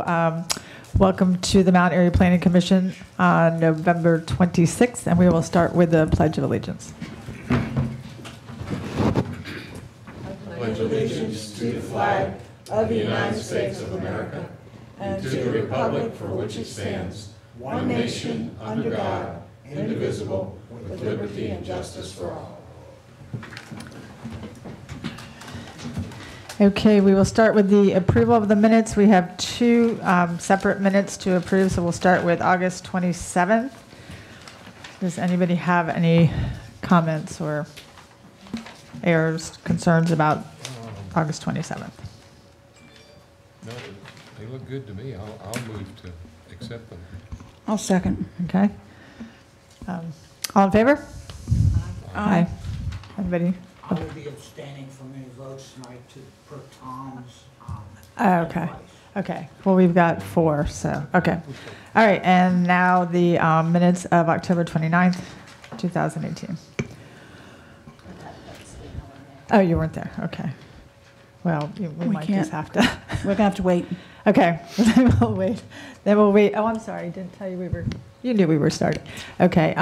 welcome to the Mount Airy Planning Commission on November 26th, and we will start with the Pledge of Allegiance. Pledge allegiance to the flag of the United States of America and to the republic for which it stands, one nation, under God, indivisible, with liberty and justice for all. Okay, we will start with the approval of the minutes. We have two separate minutes to approve, so we'll start with August 27th. Does anybody have any comments or errors, concerns about August 27th? No, they look good to me. I'll move to accept them. I'll second. Okay. All in favor? Aye. Anybody? I will be abstaining from any votes tonight per Tom's Okay. advice. Okay. Well, we've got 4, so, okay. All right, and now the minutes of October 29th, 2018. Oh, you weren't there. Okay. Well, we might just have to. We're going to have to wait. Okay. Then we'll wait. Then we'll wait. Oh, I'm sorry. I didn't tell you you knew we were starting. Okay.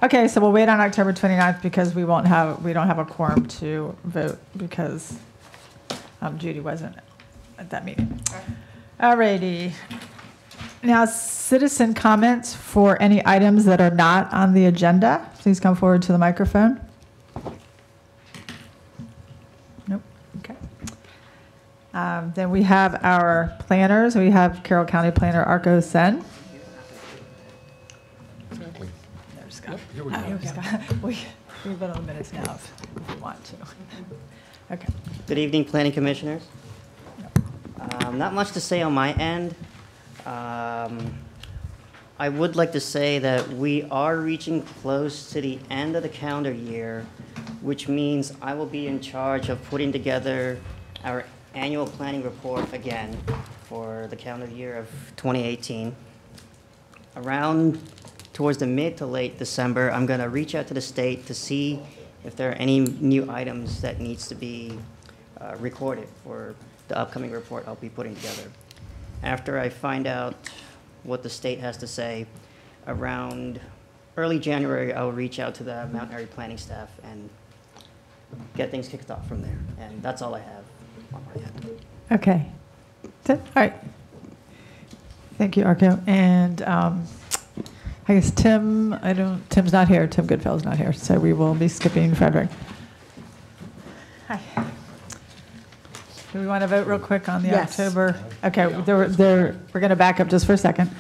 Okay, so we'll wait on October 29th because we don't have a quorum to vote because Judy wasn't at that meeting. All righty. Now, citizen comments for any items that are not on the agenda. Please come forward to the microphone. Nope. Okay. Then we have our planners. We have Carroll County Planner Arco Sen. Exactly. There's Scott. Yep, here we go. Here we go. We vote on the minutes now if we want to. Okay. Good evening, Planning Commissioners. Not much to say on my end. I would like to say that we are reaching close to the end of the calendar year, which means I will be in charge of putting together our annual planning report again for the calendar year of 2018. Around towards the mid to late December, I'm going to reach out to the state to see if there are any new items that needs to be recorded for the upcoming report I'll be putting together. After I find out what the state has to say, around early January, I'll reach out to the Mount Airy planning staff and get things kicked off from there. And that's all I have on my end. Okay. All right. Thank you, Arco. And I guess Tim's not here. Tim Goodfell's not here, so we will be skipping Frederick. Hi. Do we want to vote real quick on the Yes. October? Okay, we're going to back up just for a second.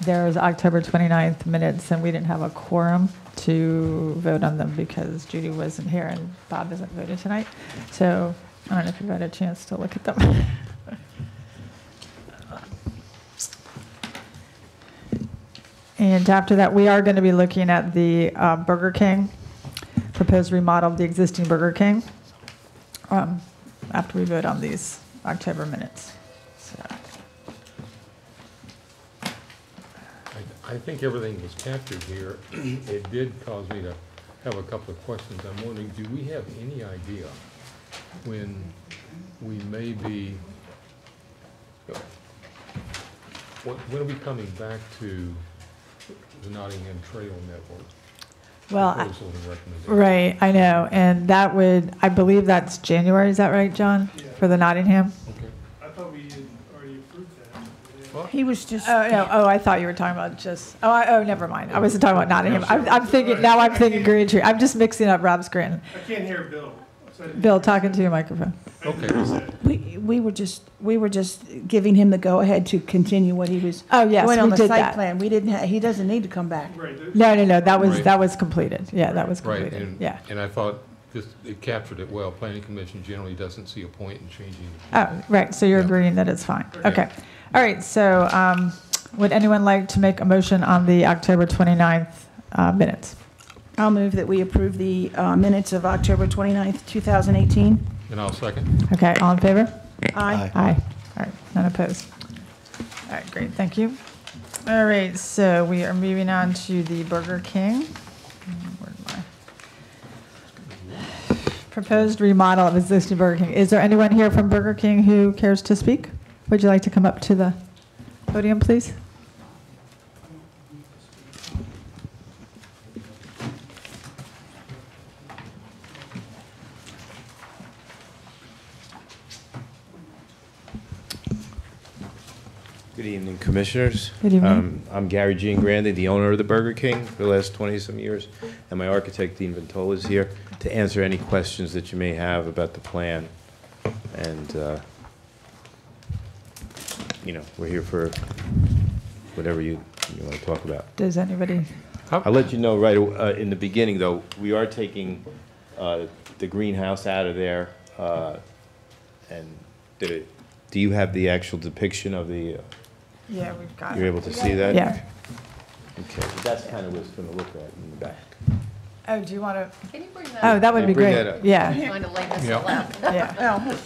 There's October 29th minutes, and we didn't have a quorum to vote on them because Judy wasn't here and Bob isn't voting tonight. So I don't know if you've had a chance to look at them. And after that, we are going to be looking at the Burger King, proposed remodel of the existing Burger King, after we vote on these October minutes. So. I think everything was captured here. It did cause me to have a couple of questions. I'm wondering, do we have any idea when we may be, when are we coming back to the Nottingham Trail Network? Well, Proposal and recommendation? right, I know, and that would, I believe that's January, is that right, John? Yeah. For the Nottingham? Okay. I thought we had already approved that. Well, He was just. Oh, no, I thought you were talking about just, never mind. I wasn't talking about Nottingham. I'm thinking Green Tree. I'm just mixing up Rob Scranton. I can't hear Bill. So I didn't Bill, hear talking to your microphone. anything he said. We were just giving him the go-ahead to continue what he was Oh, yes, doing we on the did site that. plan. We didn't, he doesn't need to come back. Right. No, that was, Right. that was completed. Yeah, that was right, completed, yeah. and I thought it captured it well. Planning Commission generally doesn't see a point in changing. Oh, right, so you're Yeah. agreeing that it's fine. Okay. All right, so would anyone like to make a motion on the October 29th minutes? I'll move that we approve the minutes of October 29th, 2018. And I'll second. Okay, all in favor? Aye. Aye. All right, none opposed. All right, great, thank you. All right, so we are moving on to the Burger King. Where am I? Proposed remodel of existing Burger King. Is there anyone here from Burger King who cares to speak? would you like to come up to the podium, please? Good evening, Commissioners. Good evening. I'm Gary Jean Grande, the owner of the Burger King for the last 20-some years, and my architect, Dean Ventola, is here to answer any questions that you may have about the plan. And, we're here for whatever you want to talk about. Does anybody? I'll let you know right in the beginning, though, we are taking the greenhouse out of there. And do you have the actual depiction of the... Yeah, we've got You're able to see that? Yeah. Okay, that's kind of what it's going to look at in the back. Oh, do you want to? Can you bring that? Oh, that would be Bring great. that up. Yeah, Trying to lay this Yeah. all out. yeah, Oh,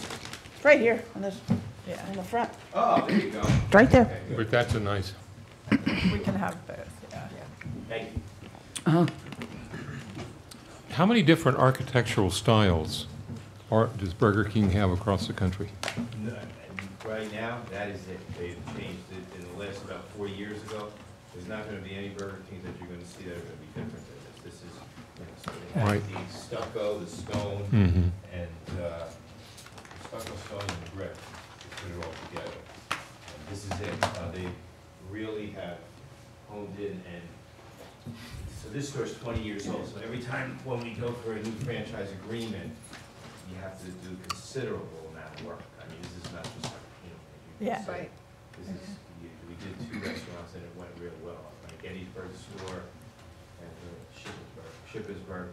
right here, on this, yeah. on the front, Oh, there you go. right there. But that's a nice, We can have both, yeah. Thank you. Uh-huh. how many different architectural styles does Burger King have across the country? No, and right now, that is it. They've changed it in the last about 4 years ago. There's not going to be any Burger Kings that you're going to see that are going to be different than this. This is, so they have Right. the stucco, the stone, Mm-hmm. and the stucco, stone, and the brick. To put it all together. And this is it. They really have honed in, and so this store's 20 years old. So every time when we go for a new franchise agreement, you have to do considerable amount of work. I mean, this is not just like, Yeah. Right. This is, we did 2 restaurants and it went real well. Like Gettysburg store and Shippensburg,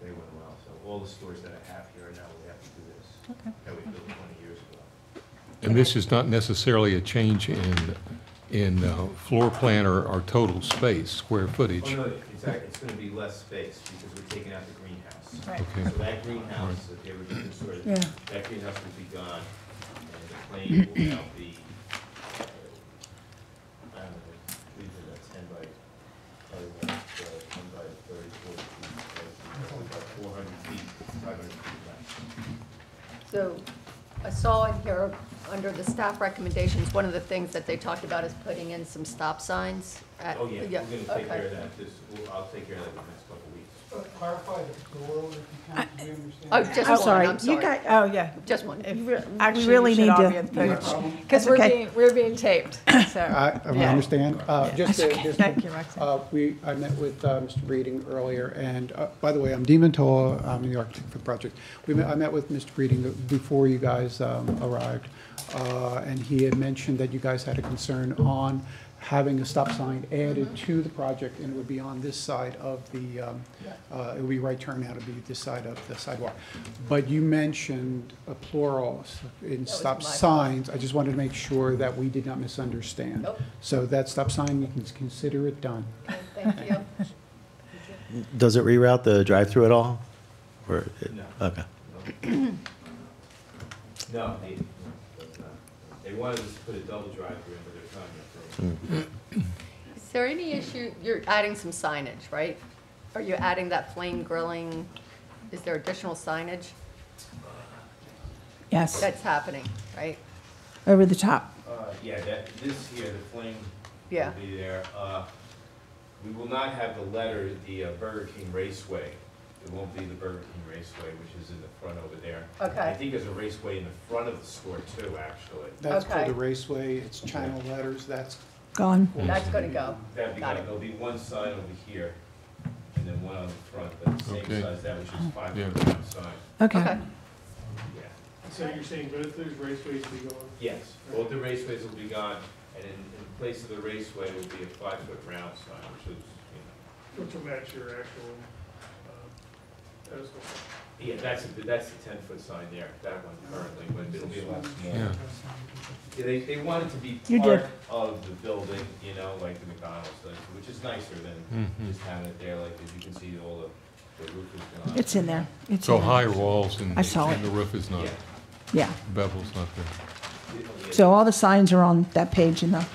they went well. So all the stores that I have here now, we have to do this. Okay. That we built 20 years ago. And this is not necessarily a change in floor plan or total space, square footage. Oh, no, exactly. It's gonna be less space because we're taking out the greenhouse. Right. Okay. So that greenhouse, that they were doing sort of, Yeah. that greenhouse will be gone, and the plane will now be, I don't know, we did a 10 by, probably about 10 by 30, 40 feet, about 400 feet, 500 feet less. So I saw in here, under the staff recommendations, one of the things that they talked about is putting in some stop signs. Oh, yeah, we're gonna take okay. care of that, I'll take care of that in the next couple of weeks. Clarify the door, if you can, do you understand? Oh, just I'm one, sorry, I'm you sorry. guys, Oh, yeah. Just one. If- you re- Actually, we really you should need all to. be at the podium. Because That's okay. we're being taped, so. I Yeah. understand. Just Thank you, Roxanne. I met with Mr. Breeding earlier, and by the way, I'm Dean Ventola, I'm the architect for the project. I met with Mr. Breeding before you guys arrived, and he had mentioned that you guys had a concern on having a stop sign added to the project, and it would be on this side of the, it would be right turn now to be this side of the sidewalk. But you mentioned a plural in was stop my fault. signs. I just wanted to make sure that we did not misunderstand. Nope. So that stop sign, you can consider it done. Thank you. Does it reroute the drive-through at all? Or No. okay. No, they wanted us to put a double drive-through in, but they're trying to. Is there any issue, you're adding some signage, right? Are you adding that flame grilling? Is there additional signage Yes, that's happening, right? over the top. Yeah, this here, the flame Yeah. will be there. We will not have the letter, the Burger King Raceway. It won't be the Burger King Raceway, which is in the front over there. Okay. I think there's a raceway in the front of the store too, actually. That's Okay. called the Raceway, it's China letters, that's, Gone. That's gonna go. That'd be Got good. it. There'll be one sign over here, and then one on the front, but the same Okay. size, that which is 5 Yeah. foot one sign. Okay. Okay. Yeah. So you're saying both those raceways will be going? Yes, both the raceways will be gone, and in place of the raceway will be a 5-foot round sign, which is, Which will match your actual, pedestal. yeah, that's the 10-foot sign there, that one currently, but it'll be a lot Yeah. smaller. Yeah, they want it to be You part did. of the building, like the McDonald's does, which is nicer than Mhm. just having it there, like, as you can see, all the roof is gone. It's in there. It's So in there. higher walls and I saw and it. the roof is not, Yeah. Yeah. bevel's not there. So all the signs are on that page in the, That's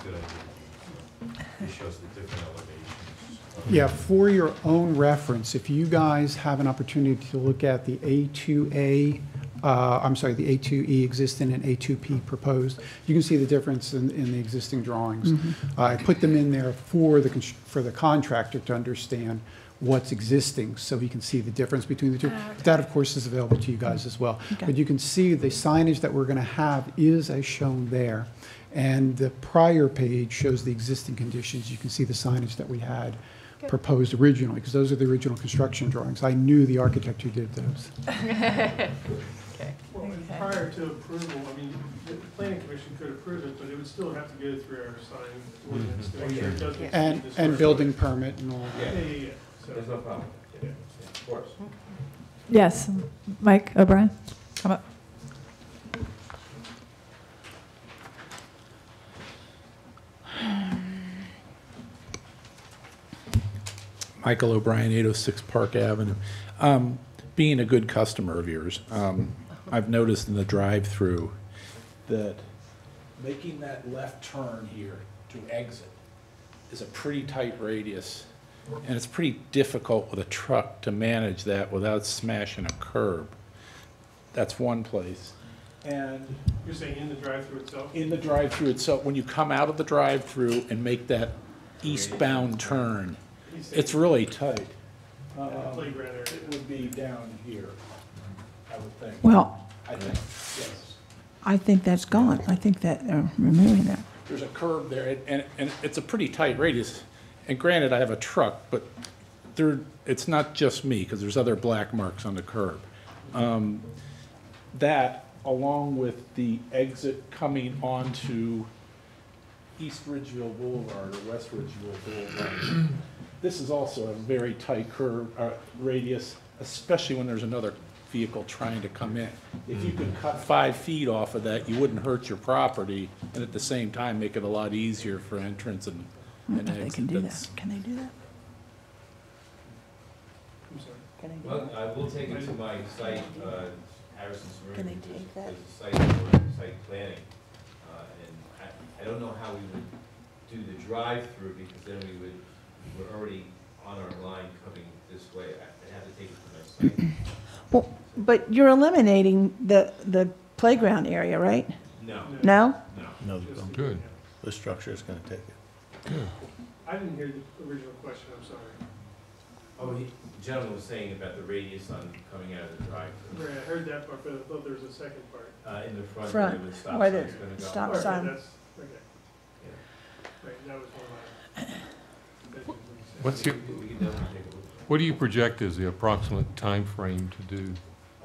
a good idea. It shows the different elevations. yeah, for your own reference, if you guys have an opportunity to look at the A2A I'm sorry, the A2E existing and A2P proposed. You can see the difference in the existing drawings. I put them in there for the contractor to understand what's existing, so he can see the difference between the two. But that, of course, is available to you guys as well. Okay. But you can see the signage that we're going to have is as shown there. And the prior page shows the existing conditions. You can see the signage that we had proposed originally, because those are the original construction drawings. I knew the architect who did those. Well, prior to approval, I mean, the planning commission could approve it, but it would still have to go through our sign ordinance to make sure it doesn't exceed And, the square and building footage. permit and all that. Yeah. So, There's no problem. Yeah, of course. Yes, Mike O'Brien, come up. Michael O'Brien, 806 Park Avenue. Being a good customer of yours, I've noticed in the drive-through that making that left turn here to exit is a pretty tight radius, and it's pretty difficult with a truck to manage that without smashing a curb. That's one place. And you're saying in the drive-through itself? in the drive-through itself, when you come out of the drive-through and make that eastbound turn, it's really tight. Playground area. It would be down here, I would think. Well, I think, yes. I think that's gone. I think that they're removing that. There's a curb there, and it's a pretty tight radius. And granted, I have a truck, but it's not just me, because there's other black marks on the curb. That, along with the exit coming onto East Ridgeville Boulevard or West Ridgeville Boulevard, this is also a very tight curve, radius, especially when there's another vehicle trying to come in. If you could cut 5 feet off of that, you wouldn't hurt your property, and at the same time, make it a lot easier for entrance and I don't know if they exit. can do that. That's- Can they do that? I'm sorry. Can they do Well, that? I will take it to my site, Harrison's room. Can they take that? There's a site planning, and I don't know how we would do the drive-through, because then we're already on our line coming this way. I'd have to take it to my site. Well, but you're eliminating the playground area, right? No, No? no. No, Good. the structure is going to take it. I didn't hear the original question, I'm sorry. Oh, the gentleman was saying about the radius on coming out of the drive-through. Right, I heard that part, but I thought there was a second part. In the front, Front, where the stop where sign's the gonna go. stop Okay, sign. that's, okay, Yeah. right, that was one of my. What's your, We can definitely take a look. what do you project as the approximate time frame to do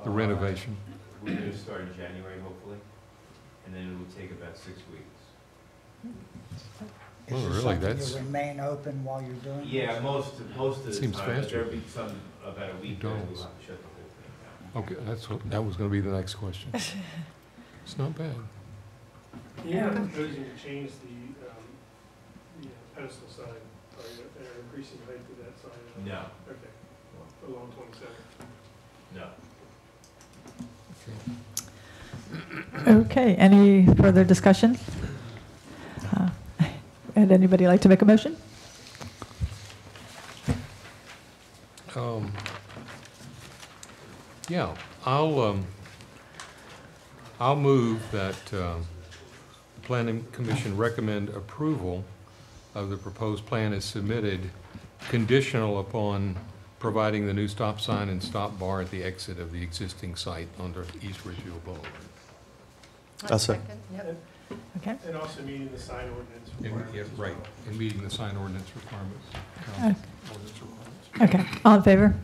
the renovation? We're gonna start in January, hopefully, and then it will take about 6 weeks. Well, Is this really, something that's- you remain open while you're doing it? Yeah, most of the time. Seems but faster. There'll be some, about a week, that we'll have McDonald's. to shut the whole thing down. Okay, that was gonna be the next question. It's not bad. You're not proposing to change the pedestal sign, or increasing height to that sign? No, Okay, along 27. no. Okay, any further discussion? Would anybody like to make a motion? Yeah, I'll move that the Planning Commission recommend approval of the proposed plan as submitted, conditional upon providing the new stop sign and stop bar at the exit of the existing site under East Ridgeville Boulevard. I'll second. Okay. And also meeting the sign ordinance. Yeah, requirements as right, well. and meeting the sign ordinance requirements. Ordinance requirements. Okay, all in favor?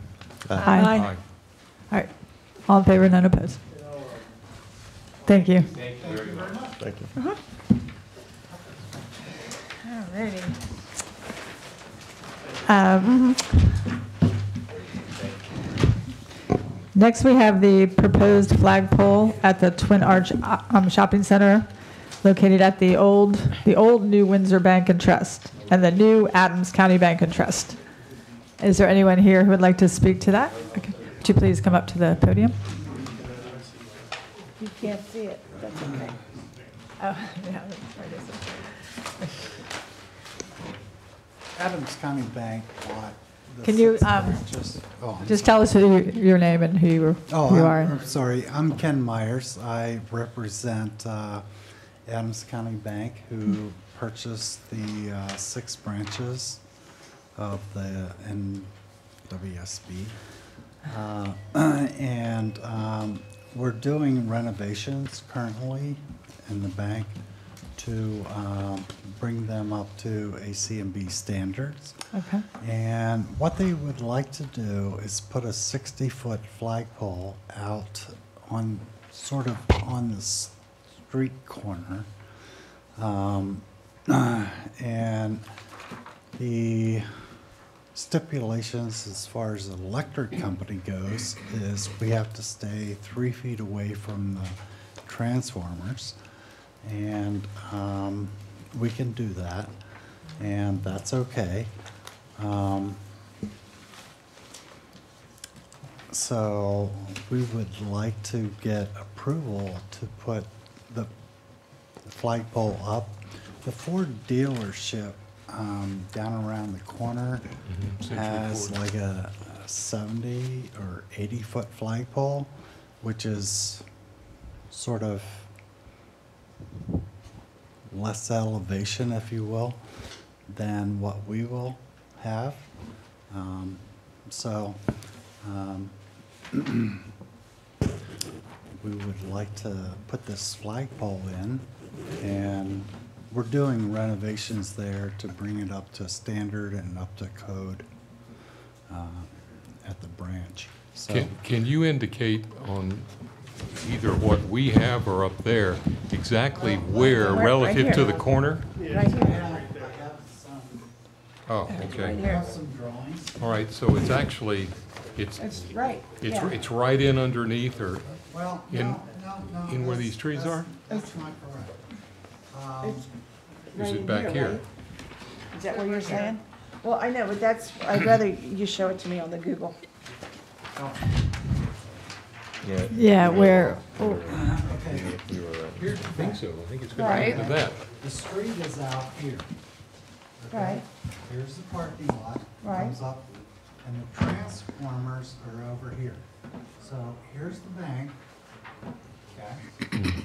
Aye. Aye. All right, all in favor, none opposed. And I'll, Thank you. Thank you very much. Thank you. Next, we have the proposed flagpole at the Twin Arch Shopping Center, located at the old New Windsor Bank and Trust and the new Adams County Bank and Trust. Is there anyone here who would like to speak to that? Okay. Would you please come up to the podium? You can't see it. That's okay. Oh, yeah, that's Adams County Bank bought Can you just tell us your name and who you are? I'm sorry. I'm Ken Myers. I represent Adams County Bank, who purchased the 6 branches of the NWSB. And we're doing renovations currently in the bank to bring them up to ACMB standards. Okay. And what they would like to do is put a 60-foot flagpole out on, sort of on the street corner. And the stipulations as far as the electric company goes is we have to stay 3 feet away from the transformers. And we can do that, and that's okay. So we would like to get approval to put the flagpole up. The Ford dealership down around the corner has like a 70 or 80-foot flagpole, which is sort of less elevation, if you will, than what we will have. We would like to put this flagpole in, and we're doing renovations there to bring it up to standard and up to code at the branch. So, Can you indicate on either what we have or up there, exactly where Right relative to here. the corner? Right here. I have some, Oh, okay. I have some drawings. All right, so it's actually, it's right. it's right in underneath or Well, in- no, in where these trees are? That's not correct. Is it back here? Is that what you're saying? Well, I know, but that's, I'd rather you show it to me on the Google. Yeah, where, oh, Okay, I think so. I think it's going Right. to that. the street is out here. Okay? Right. Here's the parking lot, Right. comes up, and the transformers are over here. So here's the bank, okay?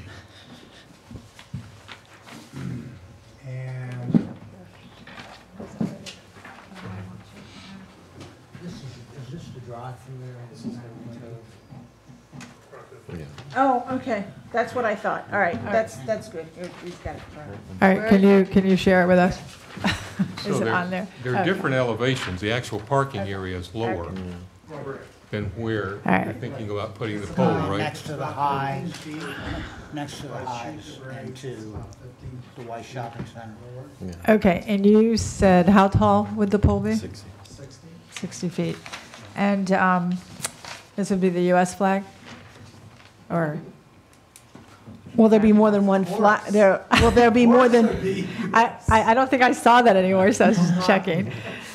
And This is this the drive-through there? This is Oh, okay, that's what I thought. All right, that's good. We've got it. all right, can you share it with us? So Is it there- on there? There are Okay. different elevations. The actual parking area is lower than where All right. you're thinking about putting the pole, right? Next to the highs, next to the highs and to the White Shopping Center. Okay, and you said how tall would the pole be? 60. 60 feet. And this would be the US flag? Or, Will there be more than one flag? Will there be more than, I don't think I saw that anywhere, so I was just checking.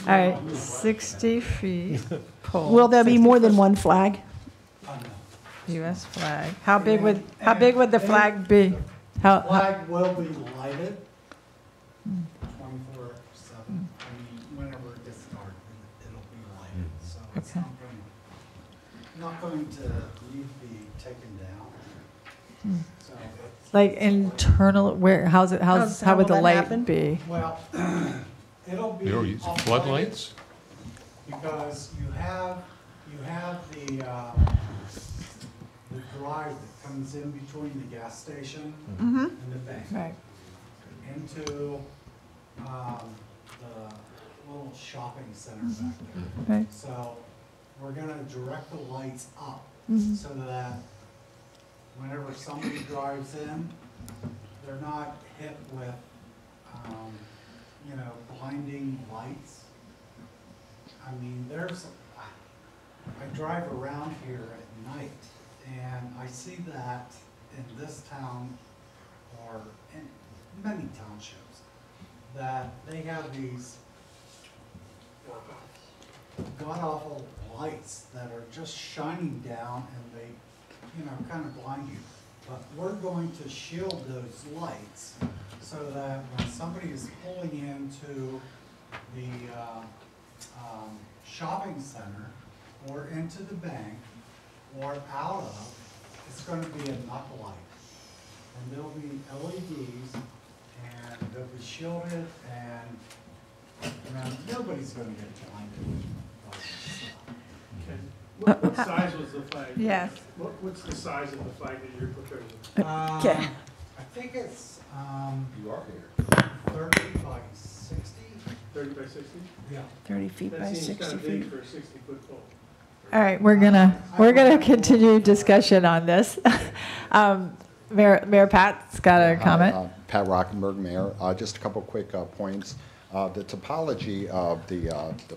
All right, 60 feet pole. will there be more than one flag? US flag. How big would the flag be? How, flag will be lighted 24/7. I mean, whenever it gets dark, it'll be lighted. So it's Okay. not going to need to be taken down. So it's, like internal, where, how would the will that light happen? be? well, it'll be You know, use uplighted floodlights? because you have the drive that comes in between the gas station Mm-hmm. and the bank. Right. Into the little shopping center back there. Right. So we're gonna direct the lights up Mhm. so that whenever somebody drives in, they're not hit with, blinding lights. I mean, I drive around here at night and I see that in this town or in many townships, that they have these god-awful lights that are just shining down and they, kind of blind you. But we're going to shield those lights so that when somebody is pulling into the shopping center or into the bank or out of, it's gonna be a knuckle light. And there'll be LEDs and they'll be shielded and, nobody's gonna get blinded. What size was the flag? Yes. What's the size of the flag that you're proposing? Okay. I think it's, You are here. 30 by 60. 30 by 60? Yeah. 30 feet by That seems 60 kind of big feet. for a 60-foot pole. All right, we're gonna continue discussion on this. Mayor Pat's got a comment. Pat Rockenberg, Mayor. Just a couple quick points. The topology of the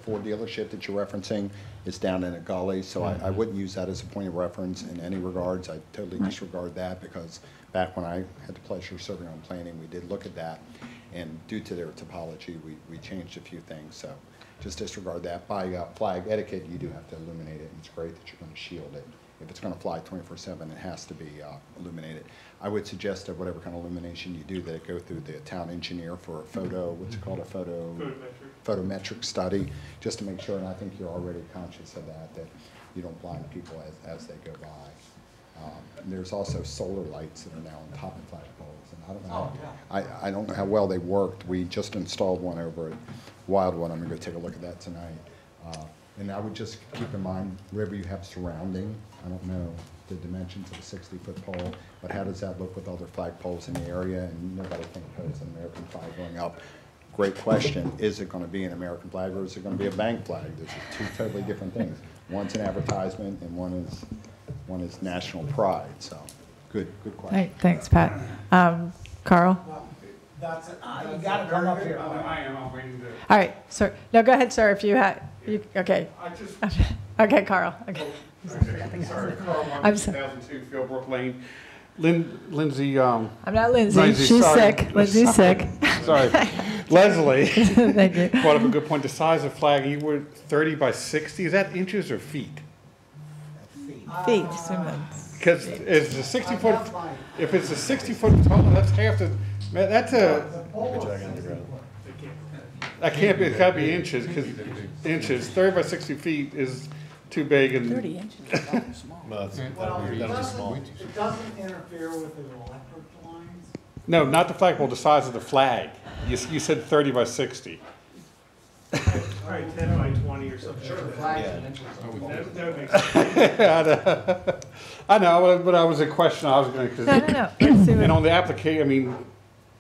Ford dealership that you're referencing is down in a gully, so I wouldn't use that as a point of reference in any regards. I totally disregard that because back when I had the pleasure of serving on planning, we did look at that, and due to their topology, we changed a few things. So just disregard that. By flag etiquette, you do have to illuminate it, and it's great that you're going to shield it. If it's going to fly 24/7, it has to be illuminated. I would suggest that whatever kind of illumination you do, that it go through the town engineer for a photo, what's it called, photometric study, just to make sure, and I think you're already conscious of that you don't blind people as they go by. There's also solar lights that are now on top of flagpoles, and I don't know, I don't know how well they worked. We just installed one over at Wildwood. I'm going to go take a look at that tonight. And I would just keep in mind, wherever you have surrounding, I don't know the dimensions of a 60-foot pole, but how does that look with other flagpoles in the area? And nobody can oppose an American flag going up. Great question. Is it going to be an American flag or is it going to be a bank flag? Those are two totally different things. One's an advertisement and one is national pride. So good question. All right, thanks, Pat. Carl? That's it. You gotta come up here. I'm waiting to. All right, sir. No, go ahead, sir, if you had, okay. I just. Okay, Carl, okay. Sorry, Carl, I'm sorry. 2002 Philbrook Lane. Lindsay, I'm not Lindsay, Lindsay, she's sorry. sick. Lindsay's sick. Sorry. Leslie. Thank you. Brought up a good point. The size of flag, you were 30 by 60. Is that inches or feet? Feet, assume that's. Because it's a 60-foot, if it's a 60-foot tall, that's half the, man, that's a, that can't be, it's gotta be inches, because inches, 30 by 60 feet is too big and. 30 inches. Well, it doesn't interfere with the electric lines. No, not the flagpole, the size of the flag. You said 30 by 60. Probably 10 by 20 or something. Sure, the flag's an inch. That would make sense. I know, but I was a question I was going to. No. Let's see And what- on the application, I mean,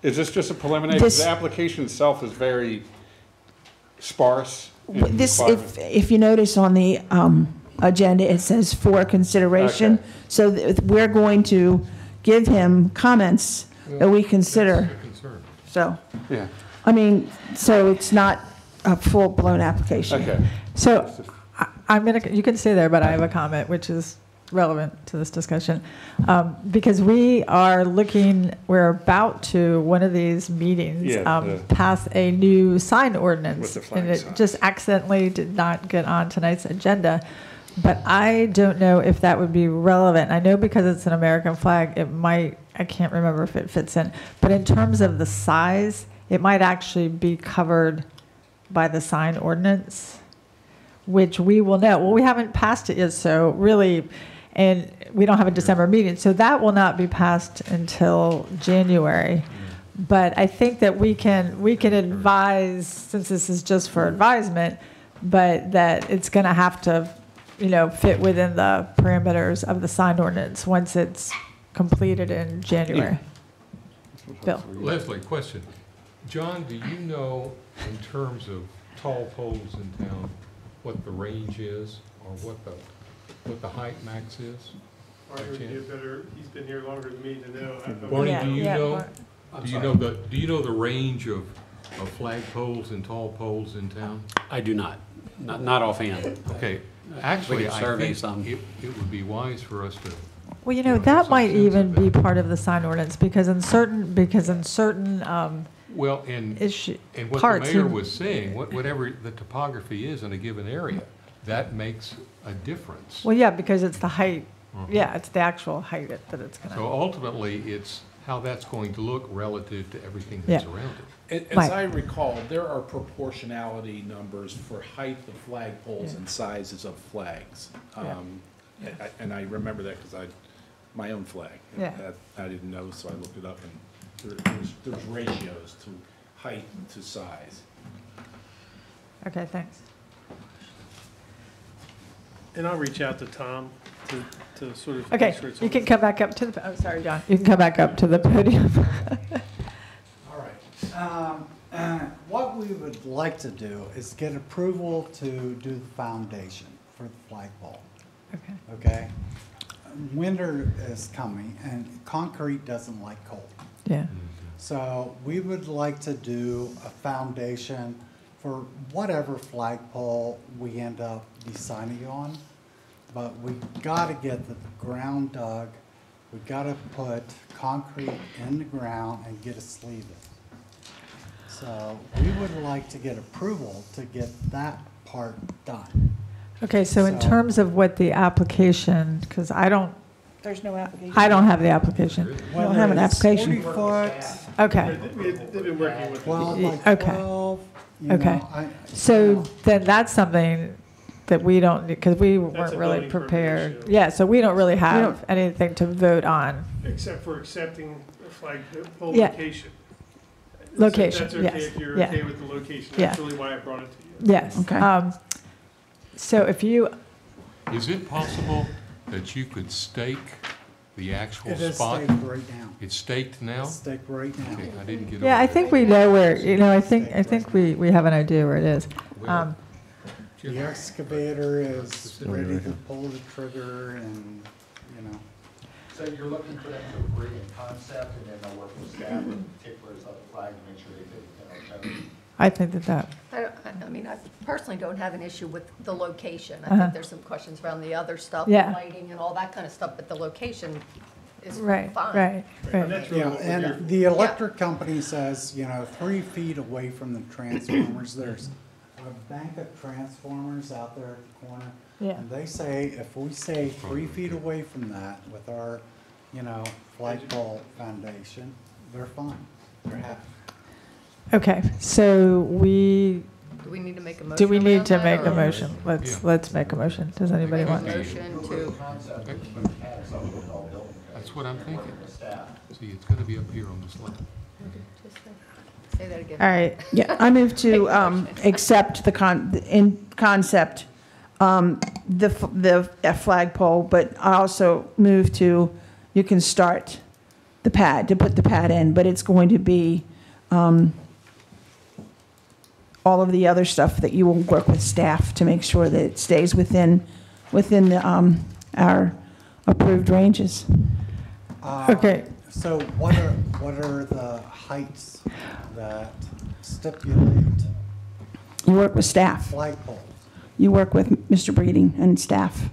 is this just a preliminary? 'Cause the application itself is very sparse. in This, requirements. if you notice on the agenda, it says for consideration. Okay. So we're going to give him comments that we consider. That's a concern. So, Yeah, I mean, so it's not a full-blown application. okay. So I'm going to, you can stay there, but I have a comment which is relevant to this discussion. Because we're about to, one of these meetings, Yeah, pass a new sign ordinance. With the flag And it signs. just accidentally did not get on tonight's agenda. But I don't know if that would be relevant. I know because it's an American flag, it might, I can't remember if it fits in. But in terms of the size, it might actually be covered by the sign ordinance, which we will know. Well, we haven't passed it yet, so really, and we don't have a December meeting, so that will not be passed until January. But I think that we can advise, since this is just for advisement, but that it's going to have to, fit within the parameters of the sign ordinance once it's completed in January. Bill? Leslie, question. John, do you know, in terms of tall poles in town, what the range is, or what the height max is? Barney would be a better, he's been here longer than me to know. Barney, do you know? Mar- Do you know the range of flagpoles and tall poles in town? I do not. Not offhand. Okay, actually, could I survey think some. it would be wise for us to. Well, have that some might sense even of be that. part of the sign ordinance, because in certain Well, and issue, what the parts. mayor was saying, whatever the topography is in a given area, that makes a difference. Well, yeah, because it's the height, Mhm. yeah, it's the actual height that it's So gonna, ultimately, it's how that's going to look relative to everything that's Yeah. around it. As Mike. I recall, there are proportionality numbers for height of flagpoles and sizes of flags. And I remember that because my own flag. Yeah. That I didn't know, so I looked it up, and there's ratios to height to size. Okay, thanks. And I'll reach out to Tom to sort of. Okay, make sure it's you on. can come back up to the, oh, sorry, John. You can come back up to the podium. All right. What we would like to do is get approval to do the foundation for the flagpole. Okay. Okay? Winter is coming, and concrete doesn't like cold. Yeah. So we would like to do a foundation for whatever flagpole we end up deciding on. But we gotta get the ground dug, we gotta put concrete in the ground and get a sleeve in. So we would like to get approval to get that part done. Okay, so in So- terms of what the application, because I don't There's no application. have the application. We don't have an application. 40 foot, Okay, They've been working with. 12 by Okay. 12, you Okay. know, so then that's something that we don't, because we That's weren't a really building permit prepared. issue. Yeah, so we don't really have don't- anything to vote on. Except for accepting the flagpole Yeah. location. Location, That's okay yes, if you're yeah. okay with the location. Yeah. That's really why I brought it to you. Yes. Okay. So if you, Is it possible that you could stake the actual it is spot? staked right now. It's staked now? It's staked right now. Okay, I didn't get over yeah, I that. think we know where, I think we have an idea where it is. Well, Jim, The excavator is ready to pull the trigger and, you know. So you're looking for them to agree in concept, and then they'll work with staff and particulars of the flag to make sure they fit. I think that, I mean, I personally don't have an issue with the location. I Uh-huh. think there's some questions around the other stuff, Yeah. lighting and all that kind of stuff, but the location is right, fine. right, And right. that's really Yeah, what we're here and the electric company says, 3 feet away from the transformers, there's a bank of transformers out there at the corner. Yeah. And they say if we stay 3 feet away from that with our, flagpole foundation, they're fine. They're happy. Okay, so we, Do we need to make a motion do we need around to that, make a or motion? Yeah. Let's make a motion. Does anybody make a want? motion to, That's what I'm thinking. See, it's gonna be up here on the slide. say that again? All right, Yeah, I move to accept in concept, the flagpole, but I also move to, you can start the pad, to put the pad in, but it's going to be all of the other stuff that you will work with staff to make sure that it stays within our approved ranges. Okay. So what are the heights that stipulate You work with staff. flagpoles? You work with Mr. Breeding and staff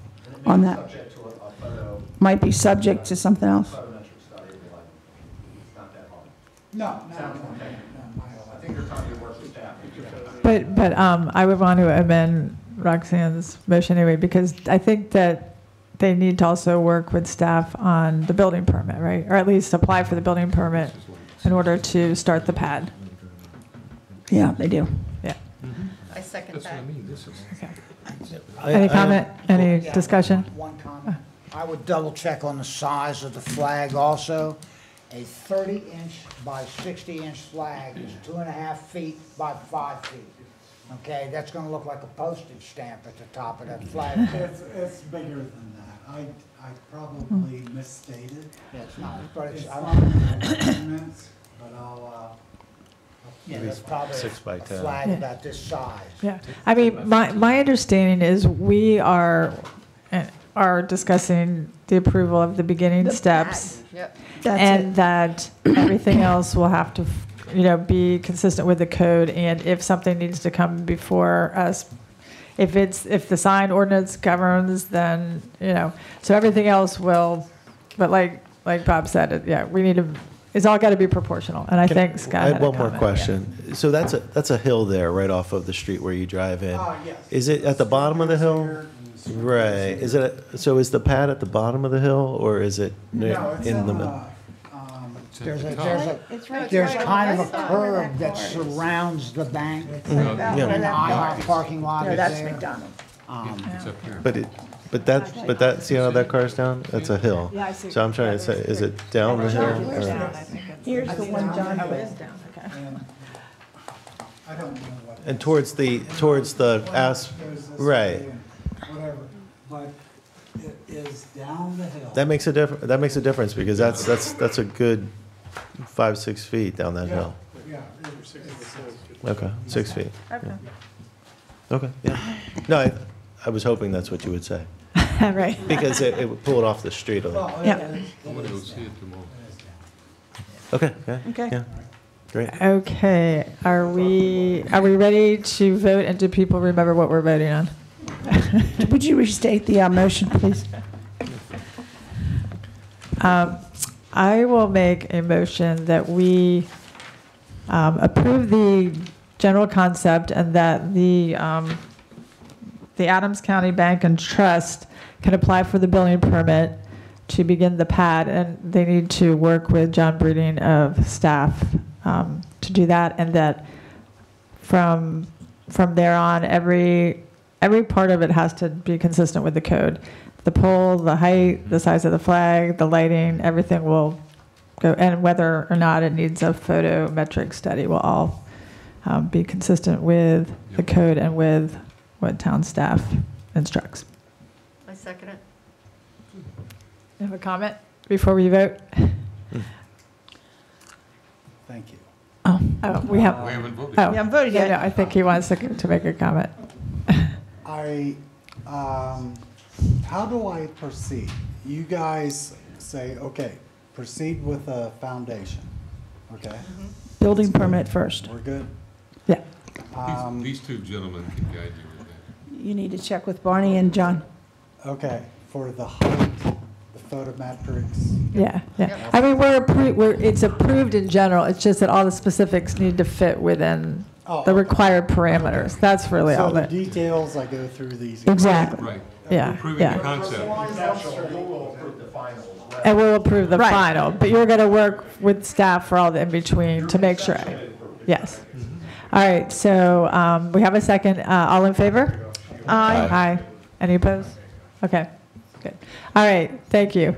on that. Subject to a photo, Might be subject to something else. photometric study, like, it's not that hard. No, I think they're trying to work with staff. but I would want to amend Roxanne's motion anyway, because I think that they need to also work with staff on the building permit, right? Or at least apply for the building permit in order to start the pad. Yeah, they do. Yeah. I second That's what I that. mean, this is. Okay. I- Any I- comment? Any discussion? One comment. I would double check on the size of the flag also. A 30-inch by 60-inch flag is 2.5 feet by 5 feet. Okay, that's gonna look like a postage stamp at the top of that flag. it's bigger than that. I probably misstated. It's not, but it's, It's I not don't, measurements, but I'll yeah, that's probably 6 by a 10. flag Yeah. about this size. Yeah. I mean, my understanding is we are discussing the approval of the beginning steps. Yep. That's And it. that everything else will have to, be consistent with the code. And if something needs to come before us, if the sign ordinance governs, then, so everything else will, but like Bob said, we need to, it's all got to be proportional. And I think Scott I had had a one more comment. question. So that's a hill there right off of the street where you drive in. yes. Is it at the bottom of the hill? Right. So is the pad at the bottom of the hill or is it No, it's in the middle? There's kind of a curb that surrounds the bank. And the IHOP parking lot No, is that's there. McDonald's. It's up here. But that, see how that car's down? That's a hill. Yeah, I see. So I'm trying to say, is it down the hill? Down, or- I think it's- Here's I the see one it. John Oh, it built. is down, okay. I don't know what. And towards the right. Whatever, but it is down the hill. That makes a difference because that's a good 5-6 feet down that hill. Yeah. Okay, 6 feet. Okay. Okay, yeah. No, I was hoping that's what you would say Right. because it would pull it off the street a little. Yeah. I'm gonna go see it tomorrow. Okay, yeah, Okay. yeah, great. Okay, are we ready to vote, and do people remember what we're voting on? Would you restate the motion, please? I will make a motion that we approve the general concept and that the Adams County Bank and Trust can apply for the building permit to begin the pad, and they need to work with John Breeding of staff to do that, and that from there on, every part of it has to be consistent with the code. The pole, the height, the size of the flag, the lighting, everything will go, and whether or not it needs a photometric study will all be consistent with the code and with what town staff instructs. I second it. You have a comment before we vote? Thank you. Oh, we have. We haven't voted. Oh, We haven't voted yet. No, I think he wants to make a comment. How do I proceed? You guys say, okay, proceed with a foundation, okay? Building permit first. We're good? Yeah. These two gentlemen can guide you with that. You need to check with Barney and John. Okay, for the height, the photometrics, Yeah, yeah. I mean, it's approved in general. It's just that all the specifics need to fit within the required parameters. That's really so all the that. details, I go through these. Exactly. Right. Yeah, Approving yeah. the concept. And we'll approve the Right. final, but you're going to work with staff for all the in-between to make sure. Yes. All right, so we have a second. All in favor? Aye. Aye. Any opposed? Okay, good. All right, thank you.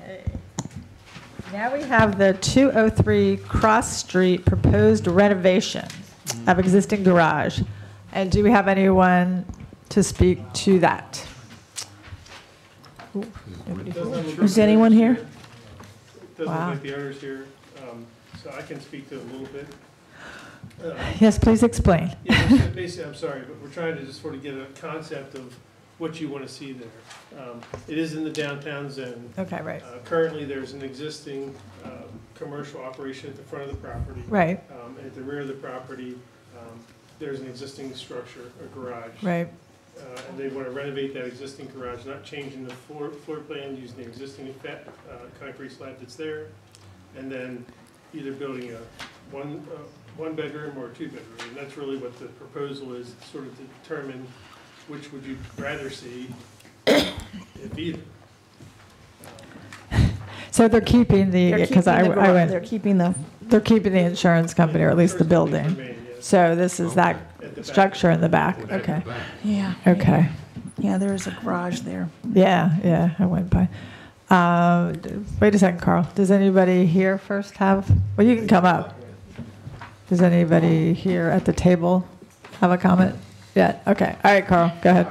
Okay. Now we have the 203 Cross Street proposed renovation of existing garage. And do we have anyone to speak to that? Is anyone here? Doesn't look Wow. like the owner's here, so I can speak to it a little bit. Yes, please explain. Yeah, basically, I'm sorry, but we're trying to just sort of get a concept of what you want to see there. It is in the downtown zone. Okay, right. Currently, there's an existing commercial operation at the front of the property. Right, At the rear of the property, there's an existing structure, a garage. right, And they want to renovate that existing garage, not changing the floor plan, using the existing concrete slab that's there, and then either building a one bedroom or a 2-bedroom. And that's really what the proposal is, sort of to determine which would you rather see, if either. so they're keeping the, They're because keeping the garage. went, They're keeping the, insurance company, or at least the building. Remain, yes. So this is that At the back. structure in the back, At the okay. back. yeah. Okay, Yeah, there is a garage there. yeah, I went by. Wait a second, Carl, does anybody here first have, well, you can come up. Does anybody here at the table have a comment? Yeah, okay, all right, Carl, go ahead.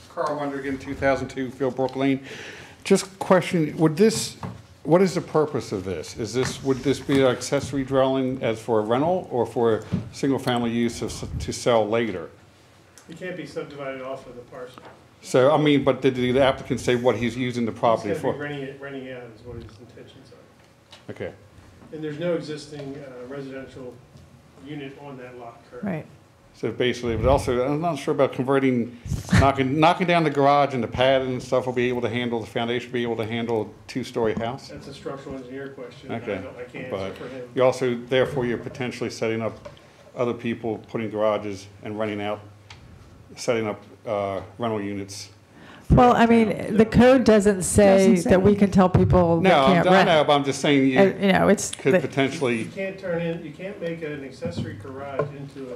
Carl Lundergan, 2002 Philbrook Lane. Just question, what is the purpose of this? Would this be an accessory dwelling as for a rental or for single-family use to sell later? It can't be subdivided off of the parcel. So, I mean, but did the applicant say what he's using the property He's for? going to be renting out is what his intentions are. Okay. And there's no existing residential unit on that lot currently. Right, So basically, but also, I'm not sure about converting, knocking down the garage and the pad and stuff will be able to handle, the foundation will be able to handle a 2-story house? That's a structural engineer question. Okay. I can't But answer for him. you also, therefore, you're potentially setting up other people putting garages and renting out, setting up rental units Well, I mean, the code doesn't say Doesn't say. that we can tell people they No, can't I rent. know, but I'm just saying You know, it's, could the- You potentially, can't make an accessory garage into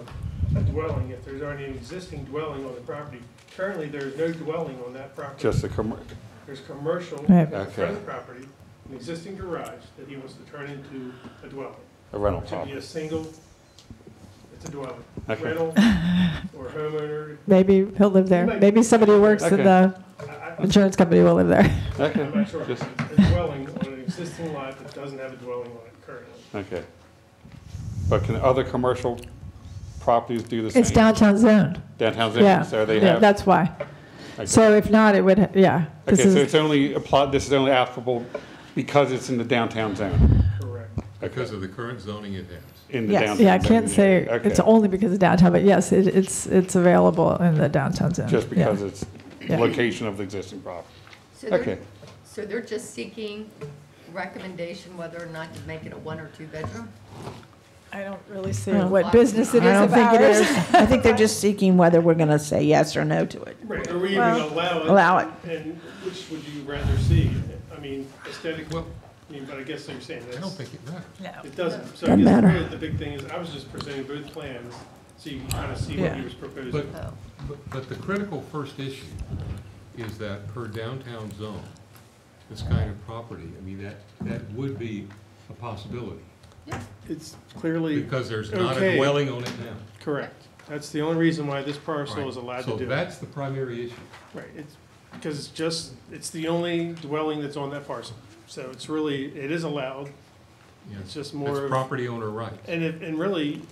a dwelling if there's already an existing dwelling on the property. Currently, there's no dwelling on that property. just There's commercial Right. at the front of Okay. the property, an existing garage that he wants to turn into a dwelling. a rental It should be property. a single, it's a dwelling. Okay. Rental or homeowner. maybe he'll live there. Maybe somebody who works in Okay. the I'm insurance company will live there. Okay, not sure. just, A dwelling on an existing lot that doesn't have a dwelling on it currently. okay. But can other commercial properties do the same? It's downtown zone. Downtown Yeah, zoning, so they yeah, have. that's why. Okay. So if not, it would, yeah. This Okay, so is, it's only applied, this is only applicable because it's in the downtown zone, Correct. Because of the current zoning it has. in the Yes. downtown zone. yeah, I can't say it's Okay. only because of downtown, but yes, it's available in the downtown zone. Just Yeah. because it's Yeah. location of the existing property. So they're- Okay. So they're just seeking recommendation whether or not to make it a 1 or 2 bedroom? I don't really see No. what business it is I don't of think it ours. is. I think they're just seeking whether we're going to say yes or no to it. Right, or we even Well, allow allow it. And which would you rather see? I mean, aesthetically, Well, I mean, but I guess you're saying I don't that's, think it matters. No. it doesn't. So I Doesn't guess matter. really the big thing is, I was just presenting both plans, so you can kind of see what Yeah. he was proposing. But, Oh. but the critical first issue is that per downtown zone, this kind of property, I mean, that would be a possibility. It's clearly Because there's not a okay. dwelling on it now. Correct. That's the only reason why this parcel Right. is allowed So to do it. that's the primary issue. Right, it's, because it's the only dwelling that's on that parcel. So it's really, it is allowed, Yeah. it's just more It's of, property owner right. and really,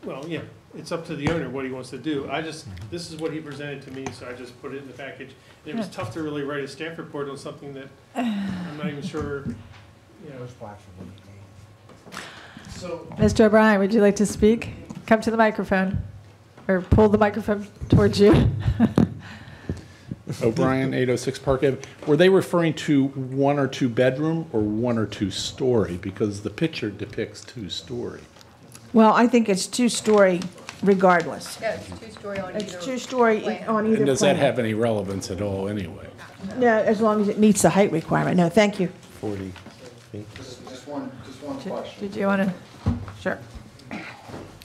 well, yeah, it's up to the owner what he wants to do. This is what he presented to me, so I just put it in the package. And it was tough to really write a staff report on something that I'm not even sure, you know. So, Mr. O'Brien, would you like to speak? Come to the microphone, or pull the microphone towards you. O'Brien, 806 Park Ave. Were they referring to 1 or 2 bedroom or 1 or 2 story? Because the picture depicts 2 story. Well, I think it's 2-story regardless. Yeah, it's 2-story on either. It's 2-story plan. on either And does that plan. have any relevance at all anyway? No, as long as it meets the height requirement. No, thank you. 40 feet. Just one question. Did you want to? Sure.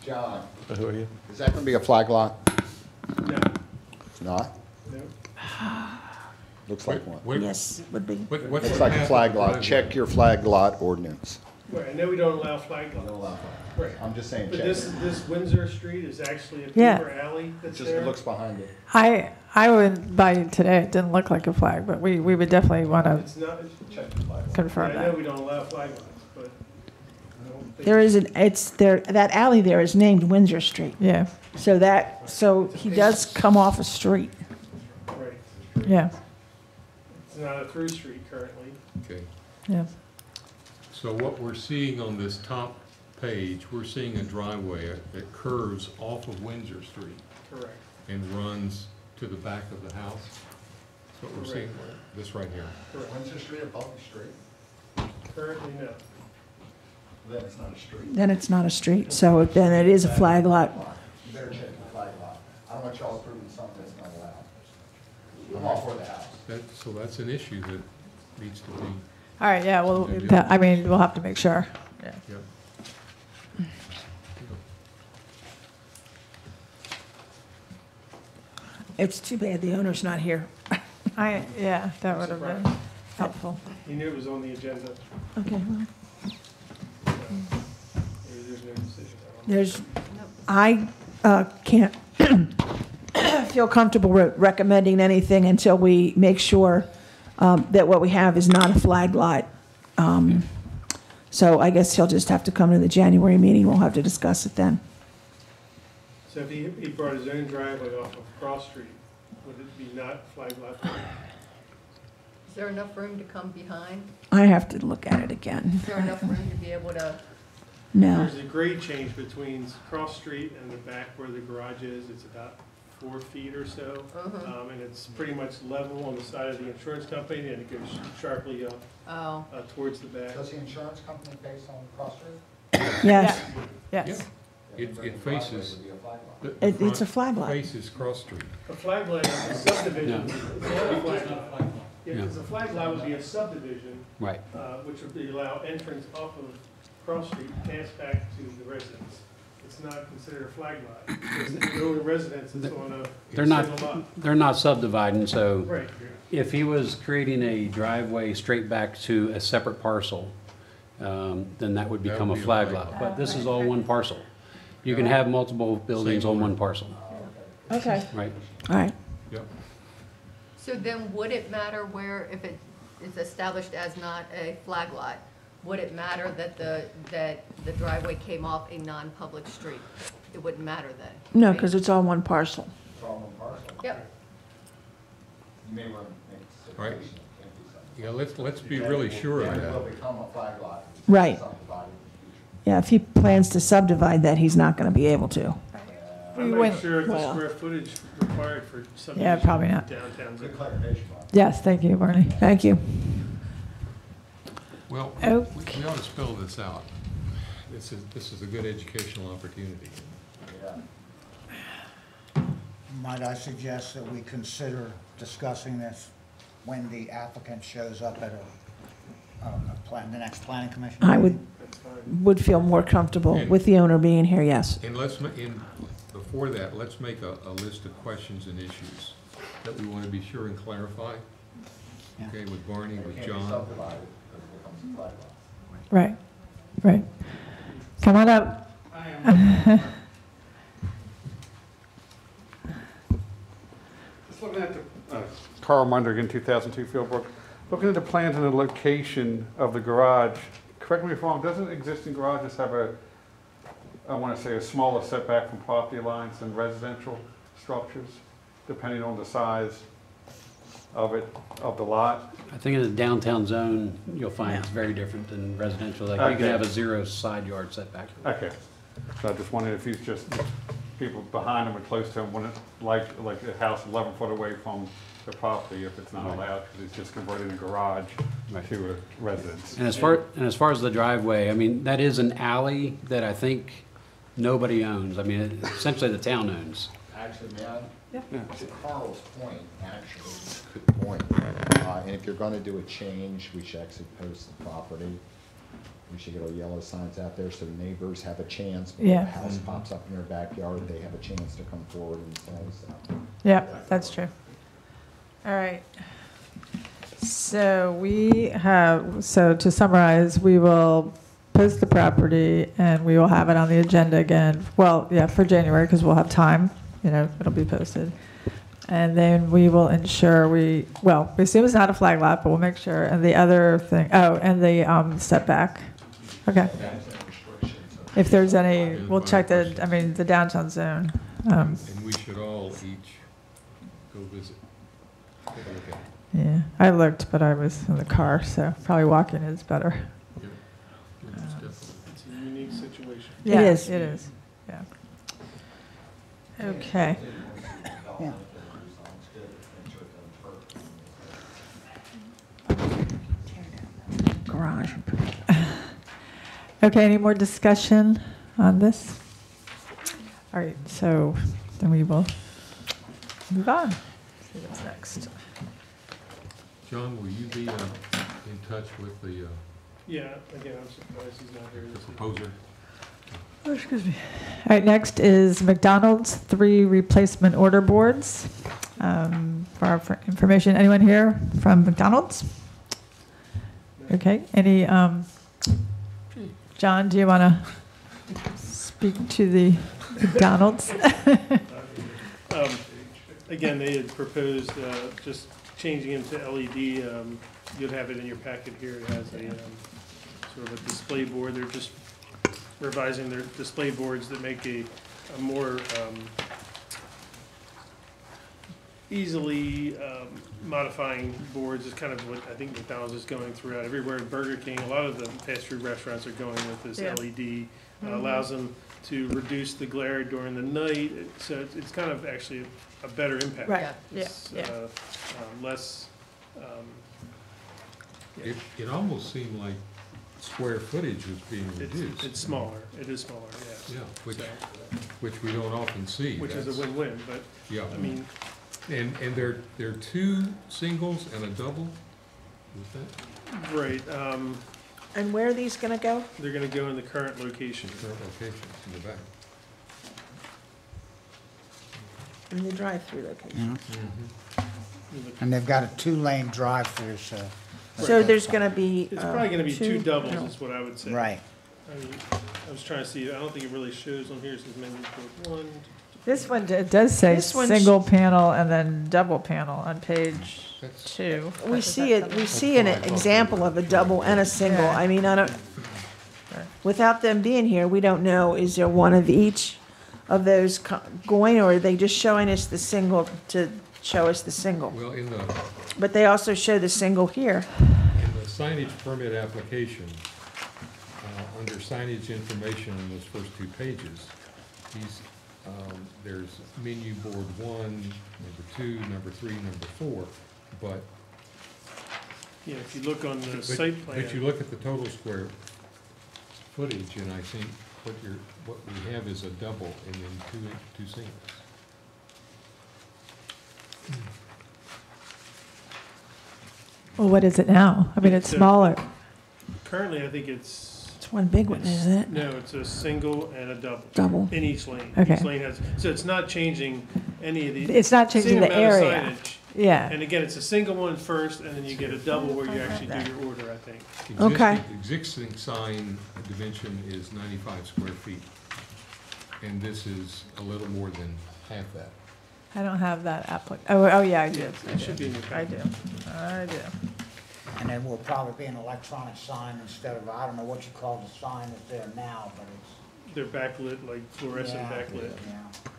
John, Who are you? is that going to be a flag lot? no, It's not? no. Looks like one. What- Yes, would be. what's Looks the like a path flag of the lot. driveway? Check your flag lot ordinance. Right, I know we don't allow flag lots. Right. I'm just saying, But check this it. Windsor Street is actually a Yeah. paper alley that's Just, there. it looks behind it. I went by today. It didn't look like a flag, but we would definitely want to It's not, Check the flag lot. confirm I know that. we don't allow flag lots, but I don't think. There is it's there, that alley there is named Windsor Street. Yeah, So he does come off a street. Right, yeah, it's not a through street currently. Okay. yeah. So what we're seeing on this top page, we're seeing a driveway that curves off of Windsor Street Correct. and runs to the back of the house. That's what we're seeing, this right here. Correct. Windsor Street a public street? Currently, no. Then it's not a street. Then it's not a street, so then it is a flag lot. You better check the flag lot. I don't want y'all approving something that's not allowed. I'm all for the house. So that's an issue that needs to be, All right, yeah, well, I mean, we'll have to make sure. Yeah. yep. It's too bad the owner's not here. Yeah, that would have been helpful. He knew it was on the agenda. Okay, well, Maybe there's no decision. I can't feel comfortable recommending anything until we make sure that what we have is not a flag lot. So I guess he'll just have to come to the January meeting. We'll have to discuss it then. So if he brought his own driveway off of Cross Street, would it be not flag lot? Is there enough room to come behind? I have to look at it again. Is there enough room to be able to, No. There's a grade change between Cross Street and the back where the garage is. It's about 4 feet or so. And it's pretty much level on the side of the insurance company, and it goes sharply up oh, towards the back. Does the insurance company base on Cross Street? Yes. Yes. It faces. It's a flag lot. Faces Cross Street. A flag lot is a subdivision. Yeah. It's not a flag lot. Yeah, Yeah. because a flag lot would be a subdivision, Right. which would be allow entrance off of Cross Street, pass back to the residence. It's not considered a flag lot. Because if you go to residence, it's on a They're not, single lot. they're not subdividing, so Right. if he was creating a driveway straight back to a separate parcel, then that would become a flag lot. But this is all one parcel. You can have multiple buildings on one parcel, Okay. right? All right. Yep. So then would it matter where, if it is established as not a flag lot, would it matter that the driveway came off a non-public street? It wouldn't matter then? No, right? because it's all one parcel. Yep. You may want to make a Right. stipulation it can't be Yeah, subdivided. let's be really sure of Then it that. will become a flag lot. Right. Subdivided in the future. Yeah, if he plans to subdivide that, he's not going to be able to. I'm We not went- sure if the well- square footage required for subdivision. Yeah, probably not. Downtown. Good clarification, Bob. Yes, thank you, Barney. Thank you. Well, Okay. we ought to spell this out. This is a good educational opportunity. Might I suggest that we consider discussing this when the applicant shows up at the next planning commission? I would, That's fine. would feel more comfortable with the owner being here, yes. And before that, let's make a list of questions and issues that we want to be sure and clarify. Yeah. Okay, with Barney, It with can't be John. subdivided because it becomes a flag lot. Right, right. Come on up. Just looking at the, Carl Mundergan, 2002 Fieldbrook, looking at the plans and the location of the garage, correct me if I'm wrong, doesn't existing garages have I want to say a smaller setback from property lines than residential structures, depending on the size of the lot? I think in the downtown zone, you'll find it's very different than residential. Like you can Okay. have a 0 side yard setback. Okay, so I just wondered if he's just, people behind him or close to him, wouldn't like a house 11 foot away from the property if it's not allowed, because he's just converting a garage to a residence. And as far as the driveway, I mean, that is an alley that I think nobody owns. I mean, essentially the town owns. Actually, may I? Yeah. To Carl's point, actually, good point. And if you're going to do a change, we should actually post the property. We should get our yellow signs out there so neighbors have a chance. When Yeah. a house pops up in their backyard, they have a chance to come forward and say so. Yeah, that's true. All right. So so to summarize, we will post the property and we will have it on the agenda again. Well, yeah, for January, because we'll have time, it'll be posted. And then we will ensure we assume it's not a flag lot, but we'll make sure. And the other thing, and the setback. Okay. If there's any, we'll check the downtown zone. And we should all each go visit. Take a look at it. Yeah, I looked, but I was in the car, so probably walking is better. Yep. Yeah, it's definitely- It's a unique situation. Yeah, is. It is, yeah. Okay. Yeah. Garage. Okay, any more discussion on this? All right, so then we will move on. See what's next. John, will you be in touch with the Yeah, again, I'm surprised he's not here this evening. proposer? Oh, excuse me. All right, next is McDonald's 3 replacement order boards. For our information, anyone here from McDonald's? Okay, any, John, do you want to speak to the McDonald's? Again, they had proposed just changing them to LED. You'll have it in your packet here. It has a sort of a display board. They're just revising their display boards that make a more easily modifying boards is kind of what I think McDonald's is going throughout everywhere. Burger King, a lot of the fast food restaurants are going with this Yeah. LED. Allows them to reduce the glare during the night. So it's kind of actually a better impact. Right, yeah, It's, yeah. less, It almost seemed like square footage was being reduced. It's smaller, it is smaller, yeah. Yeah, So, which we don't often see. which is a That's- win-win, but, Yeah. I mean, And there are two singles and a double? Is that right, And where are these gonna go? they're gonna go in the current location. current locations in the back? In the drive-through location. And they've got a 2-lane drive-through, so, So there's gonna be, It's probably gonna be two doubles, no. is what I would say. right. I mean, I was trying to see, I don't think it really shows on here, it says menu code 1. This one, it does say This one's- single panel and then double panel on page That's- 2. We see it, we see an example of a double and a single. Yeah. I mean, I don't, Right. without them being here, we don't know, is there one of each of those going, or are they just showing us the single to show us the single? Well, in the But they also show the single here. signage permit application, under signage information in those first two pages, there's menu board 1, number 2, number 3, number 4, but. Yeah, if you look on the but- site plan. But you look at the total square footage, and I think what we have is a double and then two singles. Well, what is it now? I mean, it's smaller. Currently, I think it's, It's one big one, isn't it? no, it's a single and a double. Double. In each lane. Okay. Each lane has, so it's not changing any of the. It's not changing same the amount of area. signage. Yeah. And again, it's a single one first, and then you get a double where you actually do your order, I think. Okay. Existing sign dimension is 95 square feet, and this is a little more than half that. I don't have that oh, yeah, I do. It should be in your I packet. do. I do. And then will probably be an electronic sign instead of, I don't know what you call the sign that's there now, but it's. They're backlit, like fluorescent Yeah, backlit, yeah.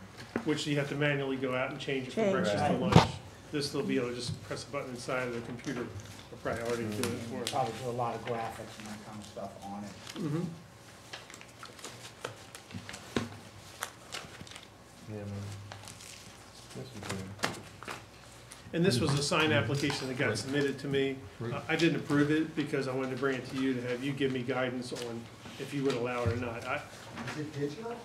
which you have to manually go out and change it from Change, breakfast to right. lunch. This, they'll be able to just press a button inside of the computer, or probably already do it for them. Probably do a lot of graphics and that kind of stuff on it. Mhm. And this was a sign application that got submitted to me. Right. I didn't approve it because I wanted to bring it to you to have you give me guidance on if you would allow it or not. Is it digital?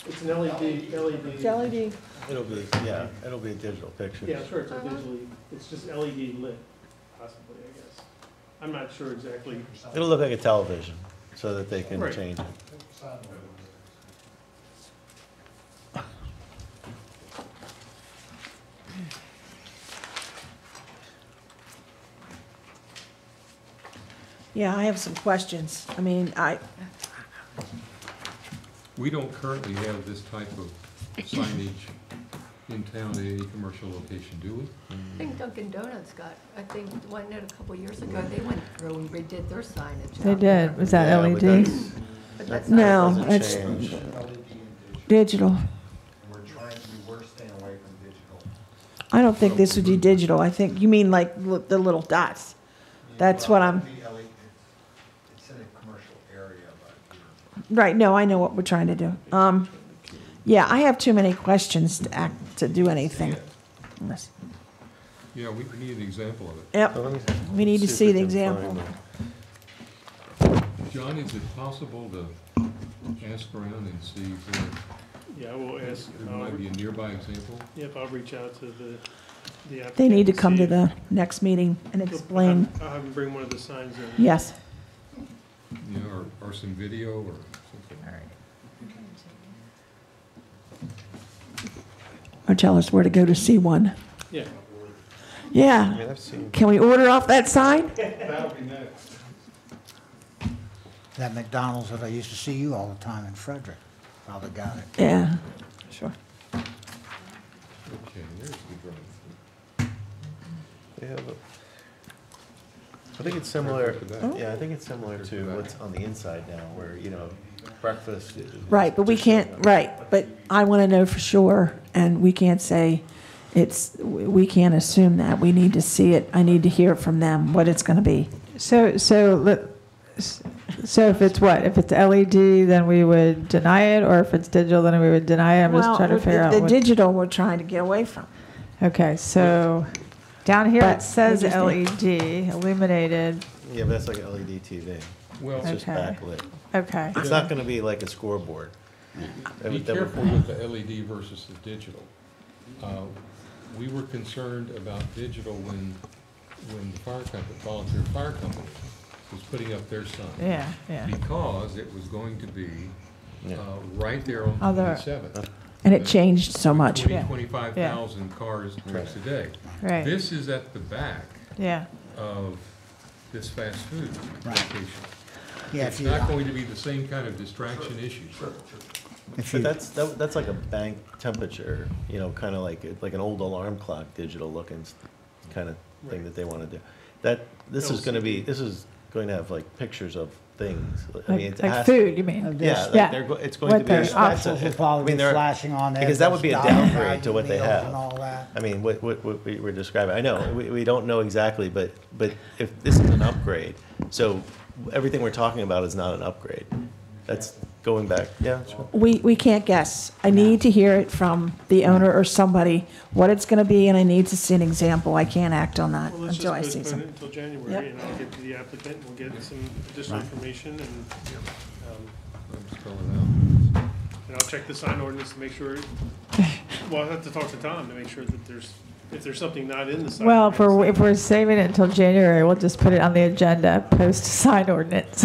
It's an LED. It's LED. It'll be, yeah, it'll be a digital picture. Yeah, sure, it's a digitally, it's just LED lit, possibly, I guess. I'm not sure exactly. It'll look like a television, so that they can Right. change it. Yeah, I have some questions. I mean, We don't currently have this type of signage in town at any commercial location, do we? I think Dunkin' Donuts got, I think, one a couple years ago, they went through and redid their signage. They out there. did. Was that Yeah, but LED? that's- But that's that No, doesn't it's- change. digital. We're staying away from digital. I don't think this would be digital. I think, you mean like the little dots? That's what I'm, It's in a commercial area, but. right, no, I know what we're trying to do. Yeah, I have too many questions to do anything. Unless- Yeah, we need an example of it. Yep, Well, let me we need to if see we the can example. find John, is it possible to ask around and see where Yeah, I will ask, there might be a nearby example? yep, I'll reach out to the applicant. They need to and come to see- the next meeting and explain. I'll have them bring one of the signs in. Yes. Yeah, or some video or something. All right. Or tell us where to go to see one. Yeah, I Yeah. mean, I've seen, Can we order off that sign? that'll be next. That McDonald's that I used to see you all the time in Frederick, probably got it. Yeah, sure. Okay, there's the drawing. they have a, I think it's similar, Look at that. yeah, I think it's similar to what's on the inside now, where, you know, breakfast. is Right, but we just can't, a- right, but I want to know for sure, and we can't say we can't assume that. We need to see it. I need to hear from them what it's going to be. So if it's what? If it's LED, then we would deny it, or if it's digital, then we would deny it? I'm just trying to figure out. The what- digital we're trying to get away from. Okay, so down here But it says we just LED, illuminated. Yeah, but that's like LED TV. Well, It's just Okay. backlit. Okay. It's not gonna be like a scoreboard. be careful with the LED versus the digital. We were concerned about digital when the fire company, volunteer fire company, was putting up their sign. Yeah, yeah. Because it was going to be Yeah. right there on Other- 27th. And it changed so much. 25,000 cars, trips a day. Right. This is at the back Yeah. of this fast food Right. location. Yeah, It's if you, not going to be the same kind of distraction issue. if But you, that's like a bank temperature, you know, kind of like an old alarm clock, digital looking kind of thing that they want to do. This is going to have like pictures of things. I mean, it Like has- food, you mean? Yeah, Yeah. it's going What to be. they're that's offering. a- will probably be they're- flashing on there. because that would be a dollar downgrade value to what they meals have. And all that. I mean, what we were describing, I know, we don't know exactly, but if this is an upgrade, so everything we're talking about is not an upgrade. That's going back, yeah, sure. We can't guess. I need to hear it from the owner or somebody, what it's gonna be, and I need to see an example. I can't act on that Well, let's until I just see postpone it something. until January, Yep. and I'll get to the applicant, and we'll get some additional information, and, I'm spelling and I'll check the sign ordinance to make sure, well, I'll have to talk to Tom to make sure that if there's something not in the sign. Well, ordinance. if we're saving it until January, we'll just put it on the agenda, post sign ordinance.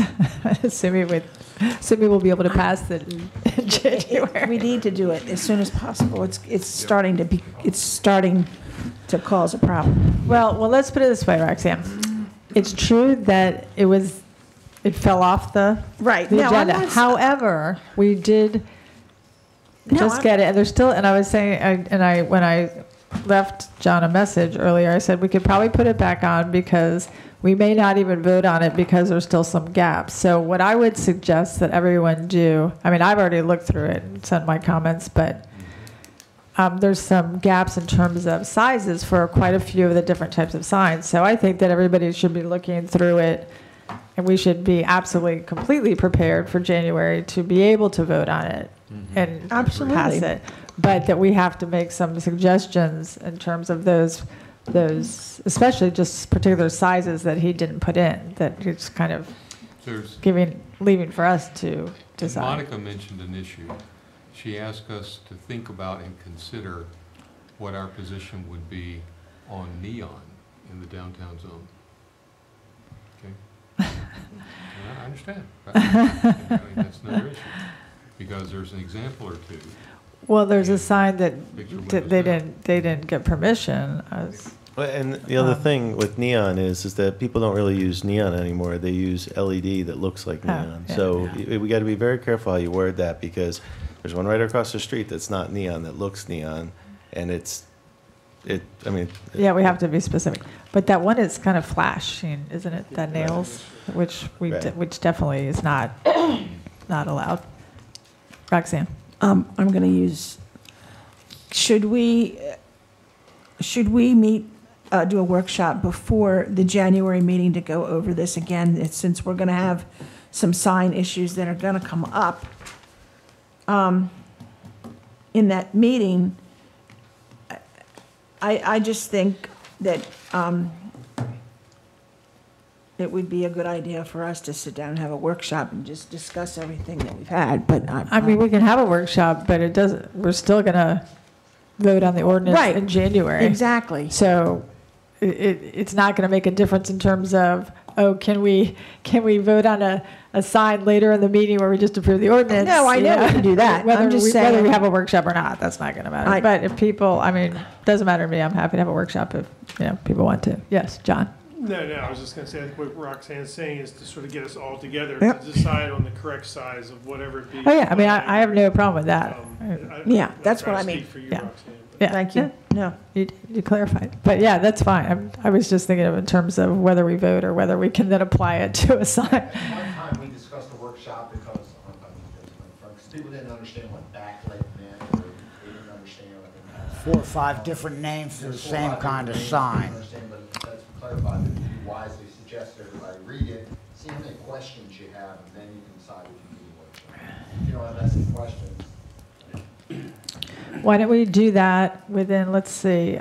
Assuming we'll be able to pass it in January. We need to do it as soon as possible. It's starting to cause a problem. Well, let's put it this way, Roxanne. It's true that it fell off the Right. the No, I'm agenda. not- However, we did No, just I'm- get it, and there's still, and I was saying, when I left John a message earlier, I said we could probably put it back on because we may not even vote on it because there's still some gaps. So what I would suggest that everyone do, I mean, I've already looked through it and sent my comments, but there's some gaps in terms of sizes for quite a few of the different types of signs. So I think that everybody should be looking through it, and we should be absolutely, completely prepared for January to be able to vote on it and Absolutely. pass it. But that we have to make some suggestions in terms of those, especially just particular sizes that he didn't put in, that it's kind of leaving for us to decide. Monica mentioned an issue. She asked us to think about and consider what our position would be on neon in the downtown zone. Okay? And I understand. I mean, that's another issue, because there's an example or two. Well, there's a sign that Picture they windows didn't get permission. Well, and the other thing with neon is that people don't really use neon anymore. They use LED that looks like neon. yeah. So we got to be very careful how you word that, because there's one right across the street that's not neon, that looks neon, and I mean. Yeah, we have to be specific. But that one is kind of flashing, isn't it? That nails, which Right. which definitely is not allowed. Roxanne. I'm going to use, should we meet, do a workshop before the January meeting to go over this again, since we're going to have some sign issues that are going to come up in that meeting? I just think that it would be a good idea for us to sit down and have a workshop and just discuss everything that we've had, but I mean, we can have a workshop, but it doesn't, we're still going to vote on the ordinance Right. in January. Exactly. So it's not going to make a difference in terms of, oh, can we vote on a sign later in the meeting where we just approve the ordinance? No, I know we can do that. Whether I'm just whether we saying- have a workshop or not, that's not going to matter. But if people, I mean, doesn't matter to me. I'm happy to have a workshop if people want to. Yes, John. No, I was just gonna say, I think what Roxanne's saying is to sort of get us all together Yep. to decide on the correct size of whatever it be. Oh, yeah, I mean, I have no problem with that. Yeah, that's what I mean. Speak for you, Yeah. Roxanne. Yeah. Thank you. No. You clarified. But yeah, that's fine. I was just thinking of in terms of whether we vote or whether we can then apply it to a sign. One time we discussed the workshop because people didn't understand what backlit meant, or they didn't understand what it meant. 4 or 5 different names for the same kind of sign. But that's clarified, that you wisely suggest that everybody read it, see how many questions you have, and then you can decide if you need a workshop. If you don't have that many questions, Why don't we do that within, let's see,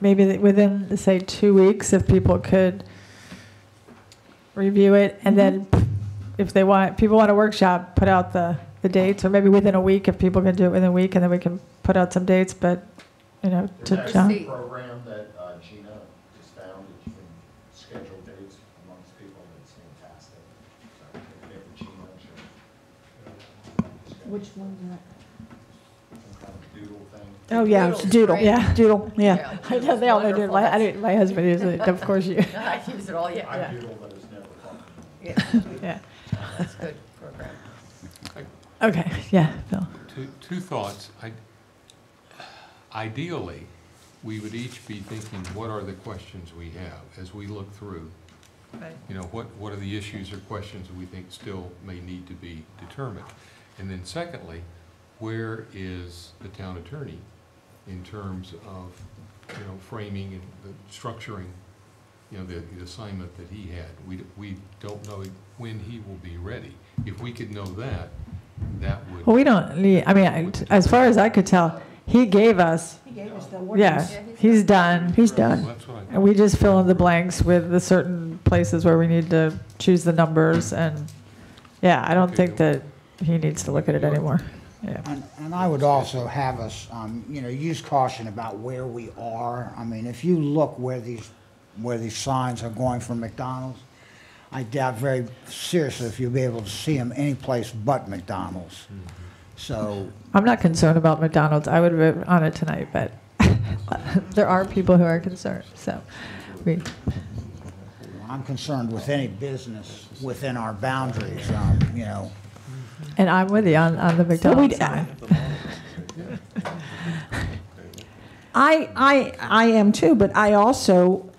maybe within, say, 2 weeks, if people could review it, and then if people want a workshop, put out the dates, or maybe within a week, if people can do it within a week, and then we can put out some dates, but, to There's John. a program that Gina just found that you can schedule dates amongst people, and it's fantastic. So, if Gina, sure. Which one's that? Some kind of doodle thing. Oh, yeah, it's Doodle, yeah, Doodle, yeah. I know, they all know Doodle. My husband uses it, of course you. I use it all, yeah. I doodle, but it's never fun. Yeah. That's a good program. Okay, yeah, Bill. Two thoughts. Ideally, we would each be thinking, what are the questions we have as we look through? Right. What are the issues or questions that we think still may need to be determined? And then secondly, where is the town attorney in terms of, framing and the structuring, the assignment that he had? We don't know when he will be ready. If we could know that would. Well, we don't need, as far as I could tell, he gave us, He gave us the he's done. He's done. That's what I And we just fill in the blanks with the certain places where we need to choose the numbers, and, I don't think that he needs to look at it anymore. Yeah. And I would also have us, use caution about where we are. I mean, if you look where these signs are going from McDonald's, I doubt very seriously if you'll be able to see them any place but McDonald's. So I'm not concerned about McDonald's. I would vote on it tonight, but there are people who are concerned, so I'm concerned with any business within our boundaries, And I'm with you on the McDonald's sign. I am too, but I also,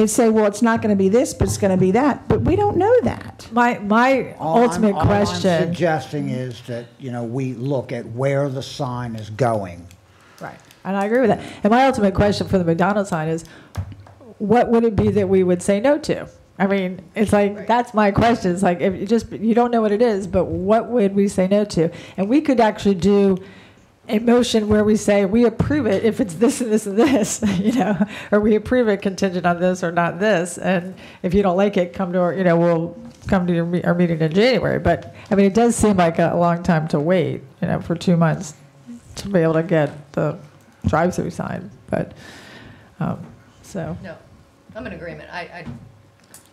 say, well, it's not going to be this, but it's going to be that. But we don't know that. My ultimate All I'm question. suggesting is that, we look at where the sign is going. Right, and I agree with that. And my ultimate question for the McDonald's sign is, what would it be that we would say no to? I mean, it's like, that's my question. It's like, if you don't know what it is, but what would we say no to? And we could actually do a motion where we say, we approve it if it's this and this and this, or we approve it contingent on this or not this. And if you don't like it, come to our, we'll come to our meeting in January. But, it does seem like a long time to wait, for 2 months to be able to get the drive-through sign. But, so. No, I'm in agreement.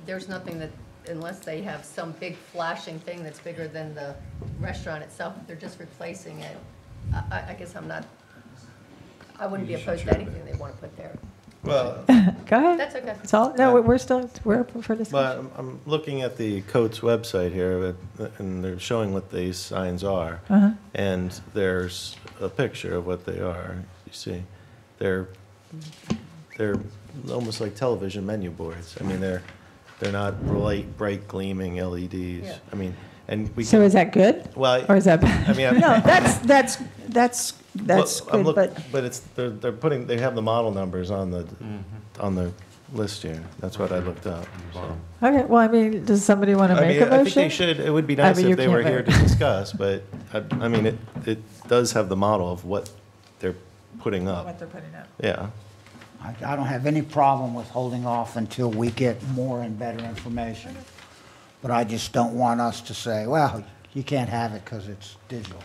There's nothing that, unless they have some big flashing thing that's bigger than the restaurant itself, if they're just replacing it, I guess I wouldn't be opposed to anything they want to put there. Well, Go ahead. That's okay. It's all, no, we're open for discussion. but I'm looking at the Coates website here, and they're showing what these signs are. Uh-huh. And there's a picture of what they are. You see, they're almost like television menu boards. They're not bright gleaming LEDs. Yeah. And we. So is that good? Well, Or is that bad? No, that's I'm good, but they have the model numbers on the list here. That's what I looked up. So. Okay, well, does somebody want to make a motion? I think they should. It would be nice you if they were can't here vote. to discuss, but it does have the model of what they're putting up. What they're putting up. Yeah. I don't have any problem with holding off until we get more and better information. But I just don't want us to say, well, you can't have it because it's digital.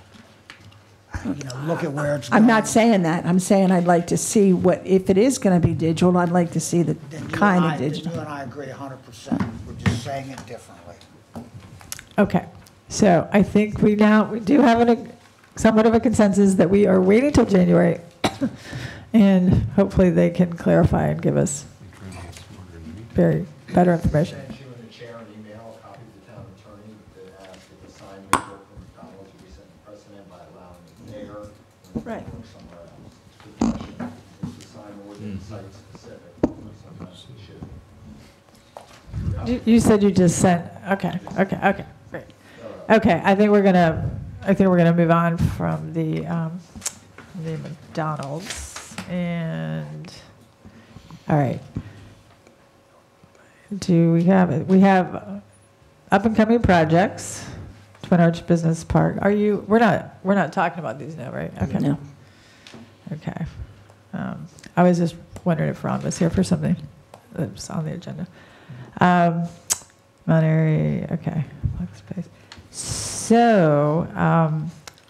Look at where it's going. I'm not saying that. I'm saying I'd like to see if it is going to be digital, I'd like to see the kind of digital. You and I agree 100%. We're just saying it differently. Okay, so I think we do have somewhat of a consensus that we are waiting till January, and hopefully they can clarify and give us better information. Sent you and the chair an email, a copy of the town attorney, that asked if the sign may work for McDonald's, we set precedent by allowing it there. and Right. work somewhere else. Good question. Is the sign ordinance site specific? Sometimes it should be. You said you just sent, okay, great. Okay, I think we're gonna move on from the McDonald's, and, all right. We have up and coming projects, Twin Arch Business Park. We're not talking about these now, right? Okay. No. Okay. I was just wondering if Ron was here for something that's on the agenda. Mount Airy, okay, flex space. So,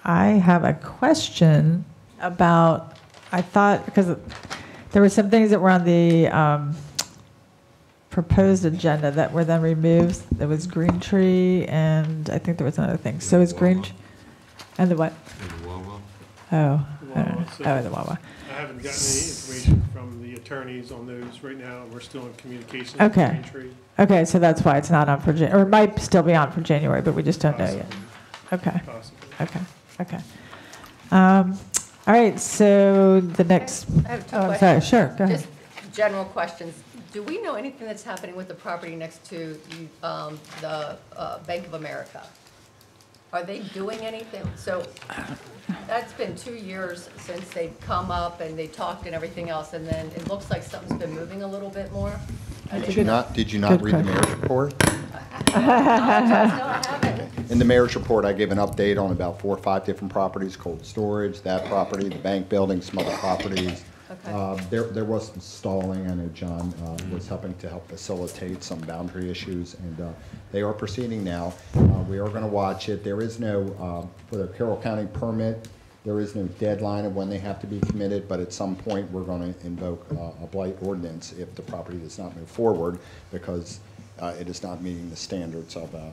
I have a question about, I thought, because there were some things that were on the proposed agenda that were then removed. There was Green Tree, and I think there was another thing. So is Green, and the what? Oh, I don't know. Oh, the Wawa. I haven't gotten any information from the attorneys on those right now, and we're still in communication with Okay. Green Tree. Okay, so that's why it's not on for or it might still be on for January, but we just don't know yet. Okay. Possibly. Okay. Okay. All right. So the next. I have two Oh, I'm questions. sorry. Sure. Go ahead. Just general questions. Do we know anything that's happening with the property next to the Bank of America? Are they doing anything? So that's been 2 years since they've come up and they talked and everything else, and then it looks like something's been moving a little bit more. Did you not read the mayor's report? No, I haven't. In the mayor's report, I gave an update on about 4 or 5 different properties, cold storage, that property, the bank building, some other properties. Okay. There was some stalling. I know John was helping to help facilitate some boundary issues, and they are proceeding now. We are going to watch it. There is no, for the Carroll County permit, there is no deadline of when they have to be committed, but at some point, we're going to invoke a blight ordinance if the property does not move forward, because it is not meeting the standards of I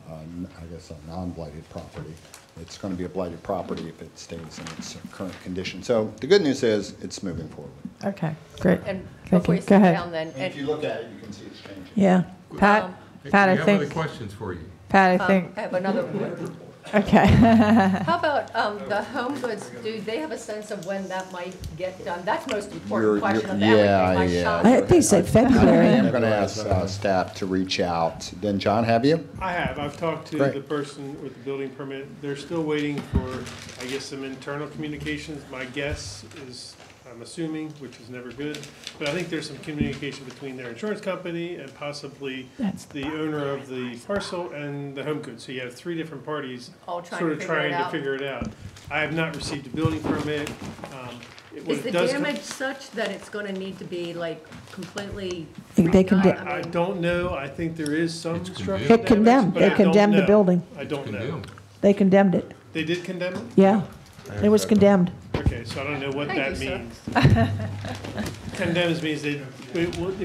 guess, a non-blighted property. It's going to be a blighted property if it stays in its current condition. So the good news is it's moving forward. Okay. Great. And Thank before you. you Go sit ahead. down then, And if you look at it, you can see it's changing. Yeah. Pat. Pat, I We have other think. questions for you. Pat, I think. I have another one. Okay. How about the home goods? Do they have a sense of when that might get done? That's the most important question of everything. My shop. I think they said I February. am going to ask staff to reach out. Then, John, have you? I have. I've talked to Great. the person with the building permit. They're still waiting for, I guess, some internal communications. My guess is, I'm assuming, which is never good, but I think there's some communication between their insurance company and possibly the owner of the parcel and the home goods. So you have 3 different parties All trying sort to of figure trying it to out. figure it out. I have not received a building permit. Is the damage such that it's going to need to be like completely They redone? condemn- I don't know. I think there is some structural It damage, condemned. but They I don't condemned the know. building. I don't know. Condemned. They condemned it. They did condemn it? Yeah. It was condemned. Okay, so I don't know what Thank that you, sir. means. Condemns means they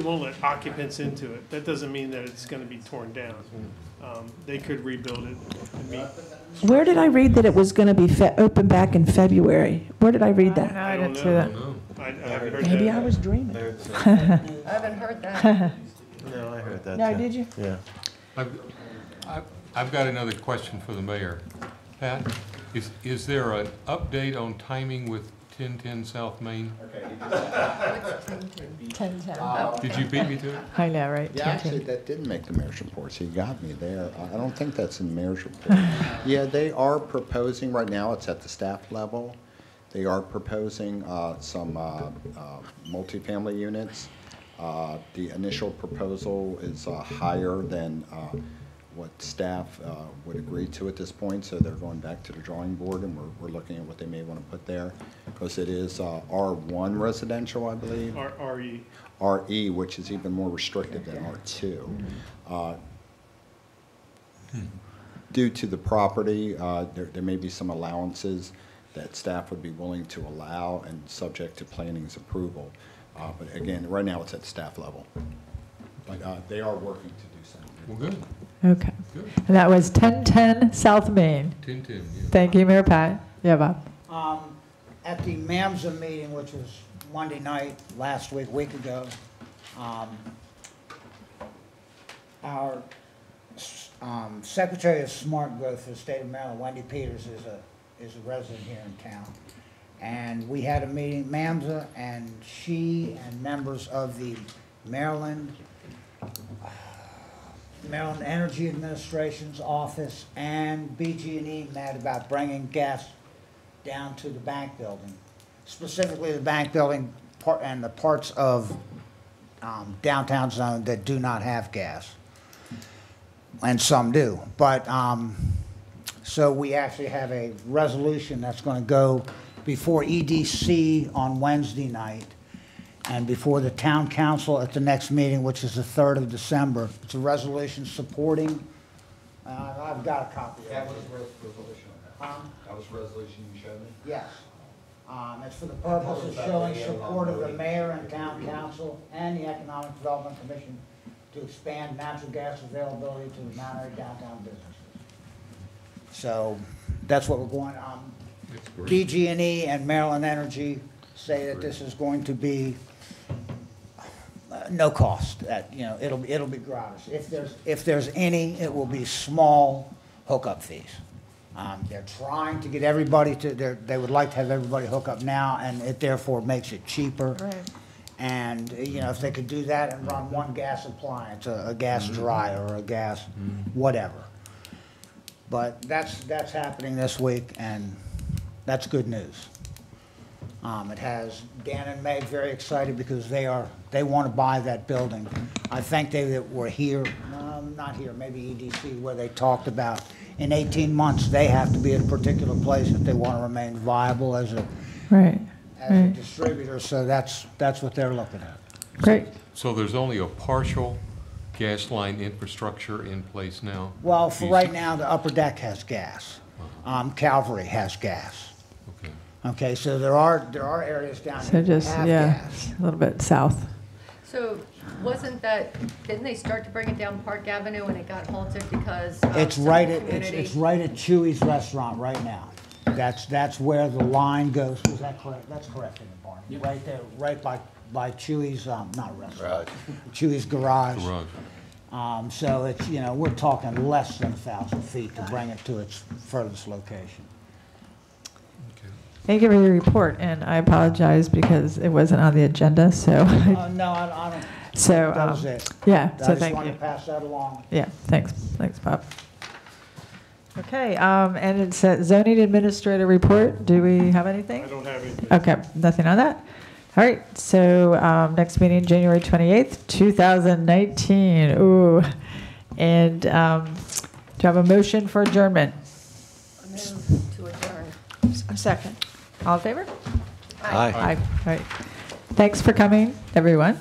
won't let occupants into it. That doesn't mean that it's gonna be torn down. They could rebuild it and meet. Where did I read that it was going to be open back in February? Where did I read No, that? I don't didn't see know. that. I haven't heard that. Maybe I was dreaming. I haven't heard that. No, I heard that. No, too. did you? Yeah. I've got another question for the mayor. Pat, is there an update on timing with 1010 South Main? 10-10. Did you beat me to it? I know, right? Yeah, actually, that didn't make the mayor's report, so you got me there. I don't think that's in the mayor's report. Yeah, they are proposing, right now, it's at the staff level. They are proposing some multifamily units. The initial proposal is higher than what staff would agree to at this point, so they're going back to the drawing board, and we're looking at what they may want to put there, because it is R1 residential, I believe. RE. RE, which is even more restrictive than R2. Due to the property, there may be some allowances that staff would be willing to allow and subject to planning's approval. But again, right now it's at staff level. But they are working to do something. Well, good. Okay. Good. And that was 1010 South Main. 1010, yeah. Thank you, Mayor Pat. Yeah, Bob. At the MAMSA meeting, which was Monday night, last week ago, our Secretary of Smart Growth for the state of Maryland, Wendy Peters, is a resident here in town. And we had a meeting, MAMSA, and she and members of the Maryland Energy Administration's office and BG&E met about bringing gas down to the bank building, specifically the bank building and the parts of downtown zone that do not have gas, and some do. But so we actually have a resolution that's going to go before EDC on Wednesday night, and before the town council at the next meeting, which is the 3rd of December. It's a resolution supporting, I've got a copy of it. That was resolution. That was resolution you showed me? Yes. It's for the purpose of showing support of the mayor and town council and the Economic Development Commission to expand natural gas availability to the Mount Airy downtown businesses. So that's what we're going, DG&E and Maryland Energy say that this is going to be no cost, that, you know, it'll be gratis. If there's any, it will be small hookup fees. They're trying to get everybody they would like to have everybody hook up now, and it therefore makes it cheaper. Right. And, you know, if they could do that and run one gas appliance, a gas dryer or a gas whatever. But that's happening this week, and that's good news. It has Dan and Meg very excited because they want to buy that building. I think they were here, not here, maybe EDC, where they talked about in 18 months they have to be at a particular place if they want to remain viable as a distributor. So that's what they're looking at. Great. So there's only a partial gas line infrastructure in place now? Well, for right now, the upper deck has gas. Calvary has gas. Okay. Okay, so there are areas down So here that just, have yeah, gas. a little bit south. So didn't they start to bring it down Park Avenue and it got halted because of It's some right community? it's right at Chewy's restaurant right now. That's where the line goes. Is that correct? That's correct, in the barn. Right there, right by Chewy's, not restaurant. Chewy's garage. So it's, you know, we're talking less than 1,000 feet to bring it to its furthest location. Thank you for your report, and I apologize because it wasn't on the agenda, so. No, I don't. So, That was it. yeah, I so just thank wanted you. to pass that along. Yeah, thanks, Bob. Okay, and it says zoning administrator report. Do we have anything? I don't have anything. Okay, nothing on that. All right, so next meeting, January 28th, 2019. Ooh, and do you have a motion for adjournment? Move to adjourn. A second. All in favor? Aye. All right. Thanks for coming, everyone.